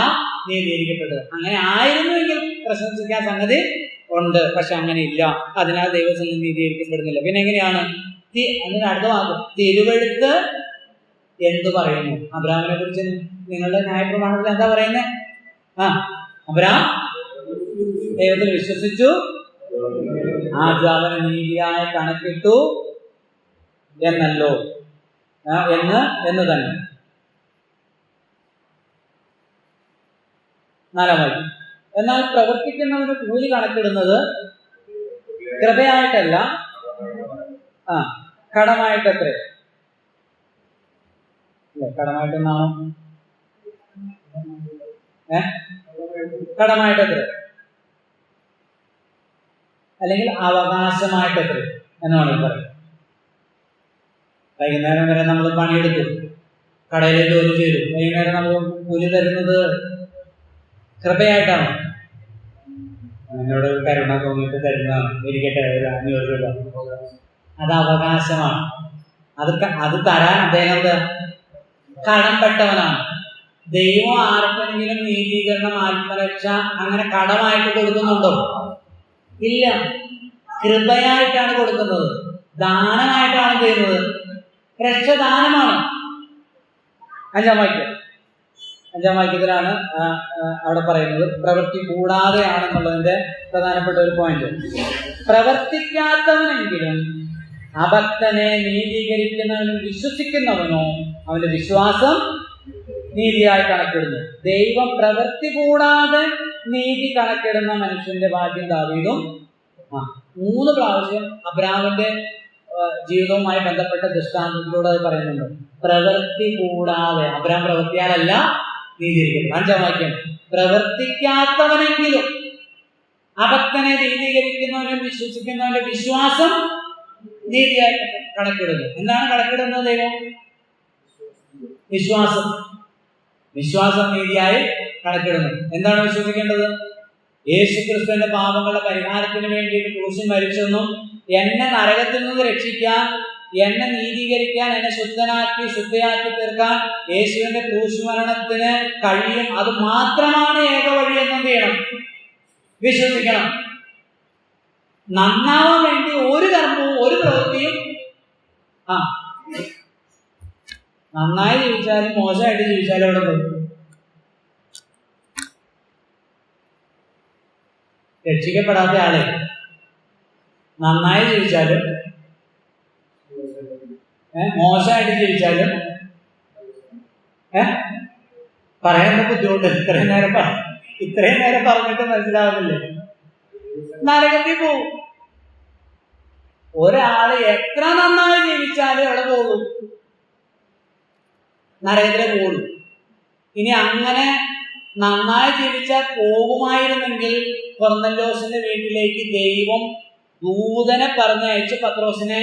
നീതീകരിക്കപ്പെട്ടത്. അങ്ങനെ ആയിരുന്നുവെങ്കിൽ പ്രശംസിക്കാൻ സംഗതി ഉണ്ട്. പക്ഷെ അങ്ങനെ ഇല്ല. അതിനാൽ ദൈവസന്നിധി നീതീകരിക്കപ്പെടുന്നില്ല. പിന്നെ എങ്ങനെയാണ്? അതിന് അടുത്ത വാക്ക് തിരുവെഴുത്ത് എന്തു പറയുന്നു? അബ്രഹാമിനെ കുറിച്ച് നിങ്ങളുടെ ന്യായപ്രമാണത്തിൽ എന്താ പറയുന്നത്? അബ്രഹാം ദൈവത്തിൽ വിശ്വസിച്ചു, അവന് നീതിയായി കണക്കിട്ടു എന്നല്ലോ എന്ന് തന്നെ. 4 വാക്യം. എന്നാൽ പ്രവർത്തിക്കുന്നവന് കൂലി കണക്കിടുന്നത് കൃപയായിട്ടല്ല, കടമായിട്ടത്രേ. കടമായിട്ടെന്നാണോ? കടമായിട്ടത്രേ, അല്ലെങ്കിൽ അവകാശമായിട്ടത്രേ എന്ന് വേണമെങ്കിൽ പറയും. വൈകുന്നേരം വരെ നമ്മൾ പണിയെടുത്തു, കടയിൽ ജോലി ചെയ്തു, വൈകുന്നേരം നമ്മൾ കൂലി തരുന്നത് കൃപയായിട്ടാണ്. എന്നോട് കരുണ തോന്നിയിട്ട് തരുന്നതാണ്, ഇരിക്കട്ടെ ഒരു 500 രൂപ. അത് അവകാശമാണ്. അത് തരാൻ അദ്ദേഹം കടംപെട്ടവനാണ്. ദൈവം ആർക്കെങ്കിലും നീതീകരണം, ആത്മരക്ഷ അങ്ങനെ കടമായിട്ട് കൊടുക്കുന്നുണ്ടോ? ഇല്ല. കൃപയായിട്ടാണ് കൊടുക്കുന്നത്, ദാനമായിട്ടാണ് ചെയ്യുന്നത്. രക്ഷദാനമാണ്. 5-ാം വാക്യത്തിലാണ് അവിടെ പറയുന്നത് പ്രവൃത്തി കൂടാതെയാണെന്നുള്ളതിന്റെ പ്രധാനപ്പെട്ട ഒരു പോയിന്റ്. പ്രവർത്തിക്കാത്തവനെങ്കിലും അഭക്തനെ നീതീകരിക്കുന്നവനും വിശ്വസിക്കുന്നവനോ അവന്റെ വിശ്വാസം നീതിയായി കണക്കിടുന്നു. ദൈവം പ്രവൃത്തി കൂടാതെ നീതി കണക്കിടുന്ന മനുഷ്യന്റെ ഭാഗ്യം ദാവീദും 3 പ്രാവശ്യം അബ്രഹാമിന്റെ ജീവിതവുമായി ബന്ധപ്പെട്ട ദൃഷ്ടാന്തത്തിലൂടെ അത് പറയുന്നുണ്ട്. പ്രവൃത്തി കൂടാതെ, അബ്രഹാം പ്രവൃത്തിയാലല്ല നീതീകരിക്കുന്നത്. 5-ാം വാക്യം പ്രവർത്തിക്കാത്തവനെങ്കിലും അഭക്തനെ നീതീകരിക്കുന്നവനും വിശ്വസിക്കുന്നവന്റെ വിശ്വാസം നീതിയായി കണക്കിടുന്നു. എന്താണ് കണക്കിടുന്നത്? ദൈവം വിശ്വാസം നീതിയായി കണക്കിടുന്നു. എന്താണ് വിശ്വസിക്കേണ്ടത്? യേശുക്രിസ്തുവിന്റെ പാപങ്ങളുടെ പരിഹാരത്തിന് വേണ്ടിയിട്ട് ക്രൂശിൽ മരിച്ചെന്നും എന്നെ നരകത്തിൽ നിന്ന് രക്ഷിക്കാൻ, എന്നെ നീതീകരിക്കാൻ, എന്നെ ശുദ്ധയാക്കി തീർക്കാൻ യേശുവിന്റെ ക്രൂശ് മരണത്തിന് കഴിയും. അത് മാത്രമാണ് ഏക വഴി എന്നെന്ത് ചെയ്യണം? വിശ്വസിക്കണം. നന്നാവാൻ വേണ്ടി ഒരു കർമ്മവും ഒരു പ്രവൃത്തിയും നന്നായി ജീവിച്ചാലും മോശമായിട്ട് ജീവിച്ചാലും അവിടെ പോയി രക്ഷിക്കപ്പെടാത്ത ആളെ നന്നായി ജീവിച്ചാലും മോശമായിട്ട് ജീവിച്ചാലും പറയാനുള്ള ബുദ്ധിമുട്ട്. ഇത്രയും നേരം പറഞ്ഞിട്ട് മനസ്സിലാവുന്നില്ലേ? നരകത്തിൽ പോവും. ഒരാള് എത്ര നന്നായി ജീവിച്ചാലും അവിടെ പോകും, നരകത്തിലെ പോകും. ഇനി അങ്ങനെ നന്നായി ജീവിച്ചാൽ പോകുമായിരുന്നെങ്കിൽ കൊർന്നല്യോസിന്റെ വീട്ടിലേക്ക് ദൈവം ദൂതനെ പറഞ്ഞയച്ച് പത്രോസിനെ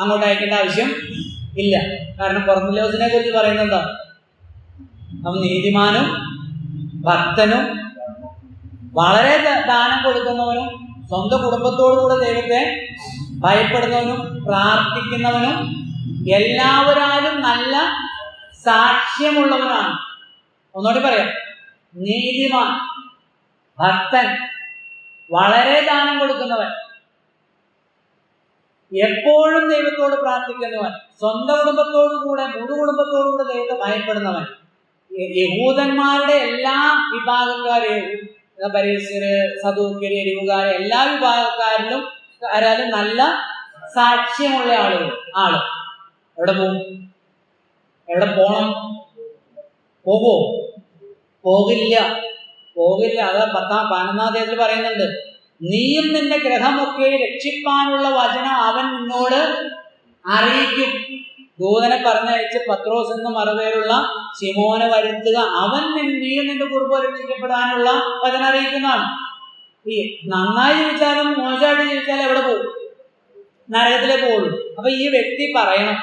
അങ്ങോട്ട് അയക്കേണ്ട ആവശ്യം ഇല്ല. കാരണം കൊർന്നല്യോസിനെ കുറിച്ച് പറയുന്നത് എന്താ? അവൻ നീതിമാനും ഭക്തനും വളരെ ദാനം കൊടുക്കുന്നവനും സ്വന്തം കുടുംബത്തോടുകൂടെ ദൈവത്തെ ഭയപ്പെടുന്നവനും പ്രാർത്ഥിക്കുന്നവനും എല്ലാവരാലും നല്ല സാക്ഷ്യമുള്ളവനാണ്. ഒന്നുകൂടി പറയാം, നീതിമാൻ, ഭക്തൻ, വളരെ ദാനം കൊടുക്കുന്നവൻ, എപ്പോഴും ദൈവത്തോട് പ്രാർത്ഥിക്കുന്നവൻ, സ്വന്തം കുടുംബത്തോടുകൂടെ കുടുംബത്തോടുകൂടെ ദൈവത്തെ ഭയപ്പെടുന്നവൻ, യഹൂദന്മാരുടെ എല്ലാ വിഭാഗക്കാരെയും, പരീശര്, സദൂക്യര്, എരിവുകാര്, എല്ലാ വിഭാഗക്കാരിലും നല്ല സാക്ഷ്യമുള്ള ആള് എവിടെ പോകും? എവിടെ പോണം? പോകില്ല. അത് 11-ാം പറയുന്നുണ്ട്. നീയും നിന്റെ ഗ്രഹമൊക്കെ രക്ഷിപ്പാനുള്ള വചനം അവൻ നിന്നോട് അറിയിക്കും. ദൂതനെ പറഞ്ഞയച്ച് പത്രോസ് എന്ന മറുപേരുള്ള ശിമോനെ വരുത്തുക, അവൻ നീയും നിന്റെ കുടുംബം രക്ഷിക്കപ്പെടാനുള്ള വചനം അറിയിക്കുന്നതാണ്. ഈ നന്നായി ജീവിച്ചാലും മോശമായിട്ട് ജീവിച്ചാലും എവിടെ പോകും? നരകത്തിലേ പോകുള്ളൂ. അപ്പൊ ഈ വ്യക്തി പറയണം,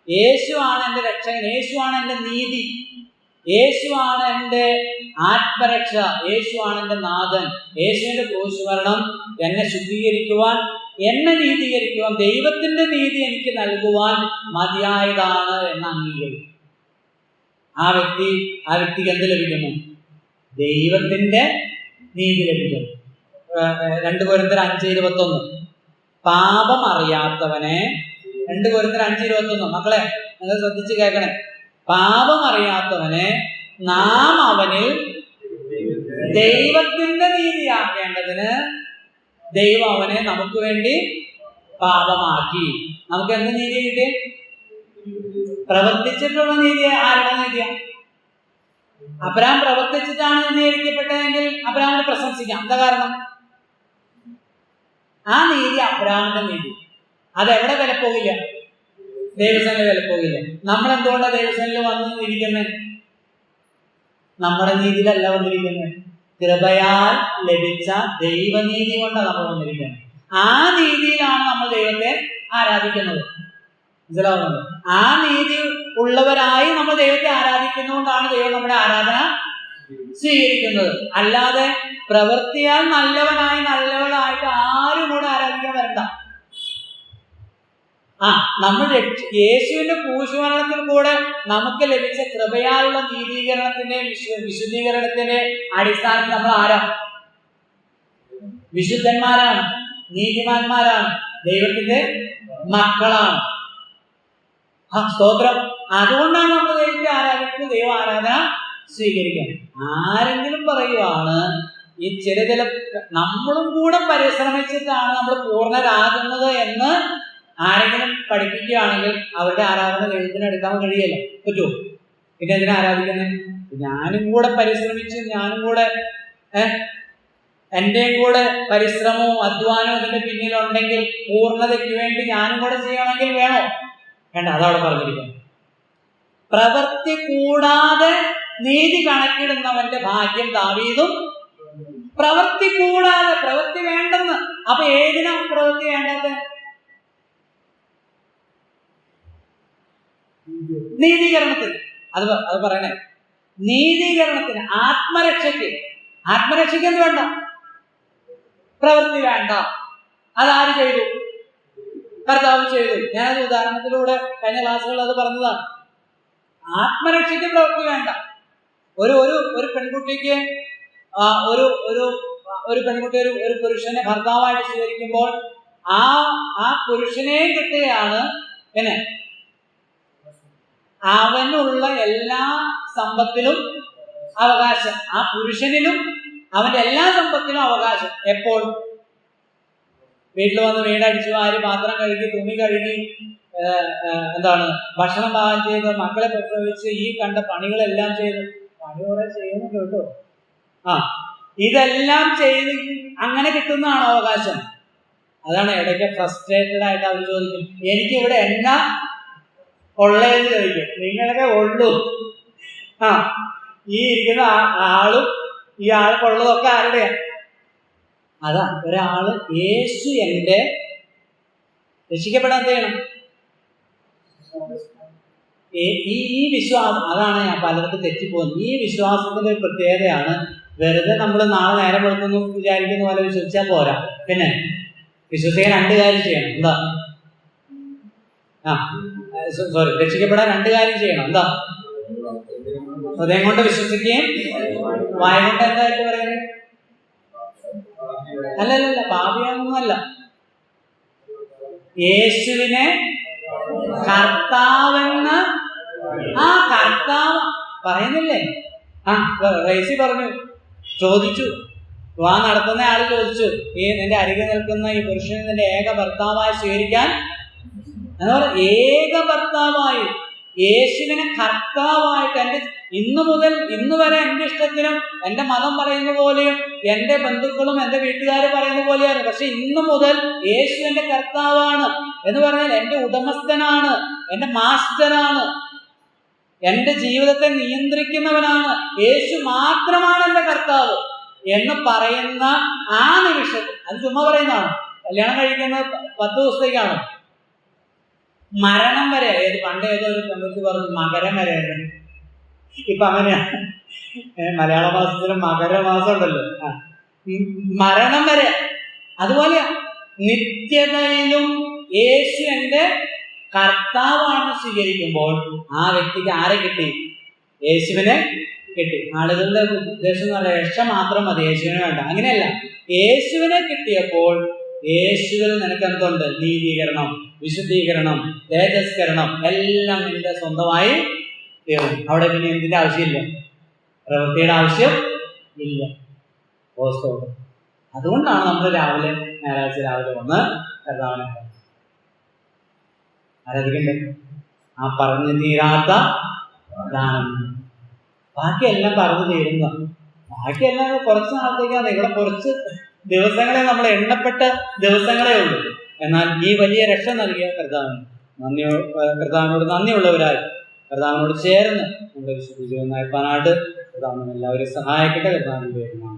യേശുവാണ് എൻ്റെ രക്ഷകൻ, യേശുവാണ് എൻ്റെ നീതി, യേശുവാണ് എൻ്റെ ആത്മരക്ഷ, യേശുവാണ് എൻ്റെ നാഥൻ, യേശുവിന്റെ ക്രൂശ് മരണം എന്നെ ശുദ്ധീകരിക്കുവാൻ, എന്നെ നീതീകരിക്കുവാൻ, ദൈവത്തിന്റെ നീതി എനിക്ക് നൽകുവാൻ മതിയായതാണ് എന്ന് അംഗീകരിക്കും. ആ വ്യക്തിക്ക് എന്ത് ലഭിക്കുന്നു? ദൈവത്തിന്റെ നീതി ലഭിക്കുന്നു. 2 കൊരിന്ത്യർ 5:21 പാപം അറിയാത്തവനെ, 2 കൊരിന്ത്യർ 5:21 മക്കളെ നിങ്ങൾ ശ്രദ്ധിച്ച് കേൾക്കണേ. പാപം അറിയാത്തവനെ നാം അവനിൽ ദൈവത്തിന്റെ നീതിയാക്കേണ്ടതിന് ദൈവം അവനെ നമുക്ക് വേണ്ടി പാപമാക്കി. നമുക്ക് എന്ത് നീതി കിട്ടി? പ്രവർത്തിച്ചിട്ടുള്ള നീതി. ആരുടെ നീതിയാ? അബ്രഹാം പ്രവർത്തിച്ചിട്ടാണ് നീതീകരിക്കപ്പെട്ടതെങ്കിൽ അബ്രഹാമിനെ പ്രശംസിക്കാം. എന്താ കാരണം? ആ നീതി അബ്രഹാമിന്റെ നീതി. അതെവിടെ വില പോകില്ല? ദൈവസേനയിൽ വില പോകില്ല. നമ്മൾ എന്തുകൊണ്ടാണ് ദൈവസേനയിൽ വന്നിരിക്കുന്നത്? നമ്മുടെ നീതിയിലല്ല വന്നിരിക്കുന്നത്, കൃപയാൽ ലഭിച്ച ദൈവനീതി കൊണ്ടാണ് നമ്മൾ വന്നിരിക്കുന്നത്. ആ നീതിയിലാണ് നമ്മൾ ദൈവത്തെ ആരാധിക്കുന്നത്. മനസ്സിലാവുന്നത്? ആ നീതി ഉള്ളവരായി നമ്മൾ ദൈവത്തെ ആരാധിക്കുന്നതുകൊണ്ടാണ് ദൈവം നമ്മുടെ ആരാധന സ്വീകരിക്കുന്നത്. അല്ലാതെ പ്രവൃത്തിയാൽ നല്ലവനായിട്ട് ആരും കൂടെ ആരാധിക്കാൻ വരണ്ട. നമ്മൾ യേശുവിന്റെ ക്രൂശുമരണത്തിൽ കൂടെ നമുക്ക് ലഭിച്ച കൃപയാലുള്ള നീതീകരണത്തിന്റെ വിശുദ്ധീകരണത്തിന്റെ അടിസ്ഥാനത്തിൽ നമ്മൾ ആരാ? വിശുദ്ധന്മാരാണ്, നീതിമാന്മാരാണ്, ദൈവത്തിന്റെ മക്കളാണ്. സ്തോത്രം. അതുകൊണ്ടാണ് നമ്മൾ ദൈവത്തെ ആരാധിക്കുന്നത്, ദൈവ ആരാധന സ്വീകരിക്കുന്നത്. ആരെങ്കിലും പറയുവാണ് ഈ ചില നമ്മളും കൂടെ പരിശ്രമിച്ചിട്ടാണ് നമ്മൾ പൂർണ്ണരാകുന്നത് എന്ന് ആരെങ്കിലും പഠിപ്പിക്കുകയാണെങ്കിൽ അവരുടെ ആരാധന ദൈവത്തിന് എടുക്കാൻ കഴിയല്ലോ. പറ്റുമോ? പിന്നെ എന്തിനാ ആരാധിക്കുന്നത്? ഞാനും കൂടെ പരിശ്രമിച്ച്, ഞാനും കൂടെ എന്റെയും കൂടെ പരിശ്രമവും അധ്വാനവും ഇതിന്റെ പിന്നിലുണ്ടെങ്കിൽ പൂർണ്ണതയ്ക്ക് വേണ്ടി ഞാനും കൂടെ ചെയ്യണമെങ്കിൽ വേണോ? വേണ്ട. അതവിടെ പറഞ്ഞിരിക്കുന്നു. പ്രവൃത്തി കൂടാതെ നീതി കണക്കിടുന്നവന്റെ ഭാഗ്യം ദാവീദും. പ്രവൃത്തി കൂടാതെ, പ്രവൃത്തി വേണ്ടെന്ന്. അപ്പൊ ഏതിനാ പ്രവൃത്തി വേണ്ടത്? നീതീകരണത്തിന്. അത് പറയണേ, നീതീകരണത്തിന്, ആത്മരക്ഷയ്ക്ക് എന്ത് വേണ്ട? പ്രവൃത്തി വേണ്ട. അതാര് ചെയ്തു? കർത്താവ് ചെയ്തു. ഞാനത് ഉദാഹരണത്തിലൂടെ കഴിഞ്ഞ ക്ലാസ്സുകളിൽ അത് പറഞ്ഞതാണ്. ആത്മരക്ഷയ്ക്ക് പ്രവൃത്തി വേണ്ട. ഒരു പെൺകുട്ടിക്ക് ഒരു പെൺകുട്ടി ഒരു പുരുഷനെ ഭർത്താവായിട്ട് സ്വീകരിക്കുമ്പോൾ ആ പുരുഷനെയും കിട്ടുകയാണ് പിന്നെ അവനുള്ള എല്ലാ സമ്പത്തിലും അവകാശം. ആ പുരുഷനിലും അവന്റെ എല്ലാ സമ്പത്തിലും അവകാശം. എപ്പോൾ? വീട്ടിൽ വന്ന് വീടടിച്ചു വാരി, പാത്രം കഴുകി, തുണി കഴുകി, ഭക്ഷണം പാകം ചെയ്ത്, മക്കളെ പ്രസവിച്ച്, ഈ കണ്ട പണികളെല്ലാം ചെയ്ത്, പണി കുറെ ചെയ്യുന്നുണ്ട് കേട്ടോ. ഇതെല്ലാം ചെയ്ത് അങ്ങനെ കിട്ടുന്നതാണ് അവകാശം. അതാണ് ഇടയ്ക്ക് ഫ്രസ്ട്രേറ്റഡ് ആയിട്ട് അവർ ചോദിക്കും, എനിക്കിവിടെ എന്നാ ഉള്ളതെന്ന് ചോദിക്കും. നിങ്ങളൊക്കെ ഉള്ളൂ. ഈ ഇരിക്കുന്ന ആളും ഈ ആൾക്കുള്ളതൊക്കെ ആരുടെയാ? അതാ ഒരാള് യേശു എന്റെ രക്ഷിക്കപ്പെടാൻ ചെയ്യണം. ഈ വിശ്വാസം, അതാണ് ഞാൻ പലർക്കും തെറ്റിപ്പോകുന്നത്. ഈ വിശ്വാസത്തിന്റെ ഒരു പ്രത്യേകതയാണ്. വെറുതെ നമ്മൾ നാളെ നേരം വെളുക്കുന്നു വിചാരിക്കുന്ന പോലെ വിശ്വസിച്ചാൽ പോരാ. പിന്നെ വിശ്വസിക്കാൻ 2 കാര്യം ചെയ്യണം. എന്താ? രക്ഷിക്കപ്പെടാൻ 2 കാര്യം ചെയ്യണം. എന്താ? ഹൃദയം കൊണ്ട് വിശ്വസിക്കുകയും വായ കൊണ്ട് എന്തായിട്ട് പറയുന്നത്? അല്ലല്ല, പാപിയാണെന്നല്ല. യേശുവിനെ കർത്താവെന്ന് കർത്താവ് പറയുന്നില്ലേ? റൈസി പറഞ്ഞു, ചോദിച്ചു, വിവാഹം നടത്തുന്ന ആള് ചോദിച്ചു, ഈ നിന്റെ അരികെ നിൽക്കുന്ന ഈ പുരുഷനെ നിന്റെ ഏക ഭർത്താവായി സ്വീകരിക്കാൻ എന്ന് പറഞ്ഞ ഏക ഭർത്താവായി യേശുവിനെ കർത്താവായിട്ട് എൻ്റെ ഇന്നു മുതൽ ഇന്ന് വരെ എൻ്റെ ഇഷ്ടത്തിനും എൻ്റെ മതം പറയുന്ന പോലെയും എൻ്റെ ബന്ധുക്കളും എൻ്റെ വീട്ടുകാർ പറയുന്ന പോലെയാണ്. പക്ഷെ ഇന്നു മുതൽ യേശു എൻ്റെ കർത്താവാണ് എന്ന് പറഞ്ഞാൽ എൻ്റെ ഉടമസ്ഥനാണ്, എൻ്റെ മാസ്റ്ററാണ്, എൻ്റെ ജീവിതത്തെ നിയന്ത്രിക്കുന്നവനാണ്, യേശു മാത്രമാണ് എൻ്റെ കർത്താവ് എന്ന് പറയുന്ന ആ നിമിഷത്തിൽ, അത് ചുമ്മാ പറയുന്നതാണ്. കല്യാണം കഴിക്കുന്നത് 10 ദിവസത്തേക്കാണ്. മരണം വരെ, പണ്ട് ഏതോ ഒരു പെൺകുട്ടി പറഞ്ഞു മകരം വരെയാണ്. ഇപ്പൊ അങ്ങനെയാണ്, മലയാള മാസത്തിലും മകരമാസം ഉണ്ടല്ലോ, മരണം വരെ. അതുപോലെ നിത്യതയിലും യേശു എൻ്റെ കർത്താവാണ് സ്വീകരിക്കുമ്പോൾ ആ വ്യക്തിക്ക് ആരെ കിട്ടി? യേശുവിനെ കിട്ടി. ആളുകളുടെ ഉദ്ദേശം എന്ന് പറഞ്ഞാൽ രക്ഷ മാത്രം മതി, യേശുവിനെ വേണ്ട. അങ്ങനെയല്ല, യേശുവിനെ കിട്ടിയപ്പോൾ യേശുവിൽ നിനക്ക് എന്തുണ്ട്? നീതീകരണം, വിശുദ്ധീകരണം, തേജസ്കരണം എല്ലാം നിന്റെ സ്വന്തമായി തീർന്നു. അവിടെ പിന്നെ എന്തിന്റെ ആവശ്യമില്ല, പ്രവൃത്തിയുടെ ആവശ്യം ഇല്ല. അതുകൊണ്ടാണ് നമ്മൾ ഞായറാഴ്ച രാവിലെ വന്ന് കർത്താവിനെ ആരാധിക്കണ്ടേ? ആ പറഞ്ഞു തീരാത്ത ദാനം. ബാക്കിയെല്ലാം പറഞ്ഞു തീരുന്ന, ബാക്കിയെല്ലാം കുറച്ച് നാളത്തേക്കാണ്. ഇവിടെ കുറച്ച് ദിവസങ്ങളെ, നമ്മൾ എണ്ണപ്പെട്ട ദിവസങ്ങളേ ഉള്ളൂ. എന്നാൽ ഈ വലിയ രക്ഷ നൽകിയ കർത്താവിനോട് നന്ദിയുള്ളവരായി കർത്താവിനോട് ചേർന്ന് നമ്മുടെ വിശുദ്ധ ജീവിതം നയിപ്പാനായിട്ട് കർത്താവിനെ എല്ലാവരെയും സഹായിക്കട്ടെ. കർത്താവിന്റെ പേരിലാണ്.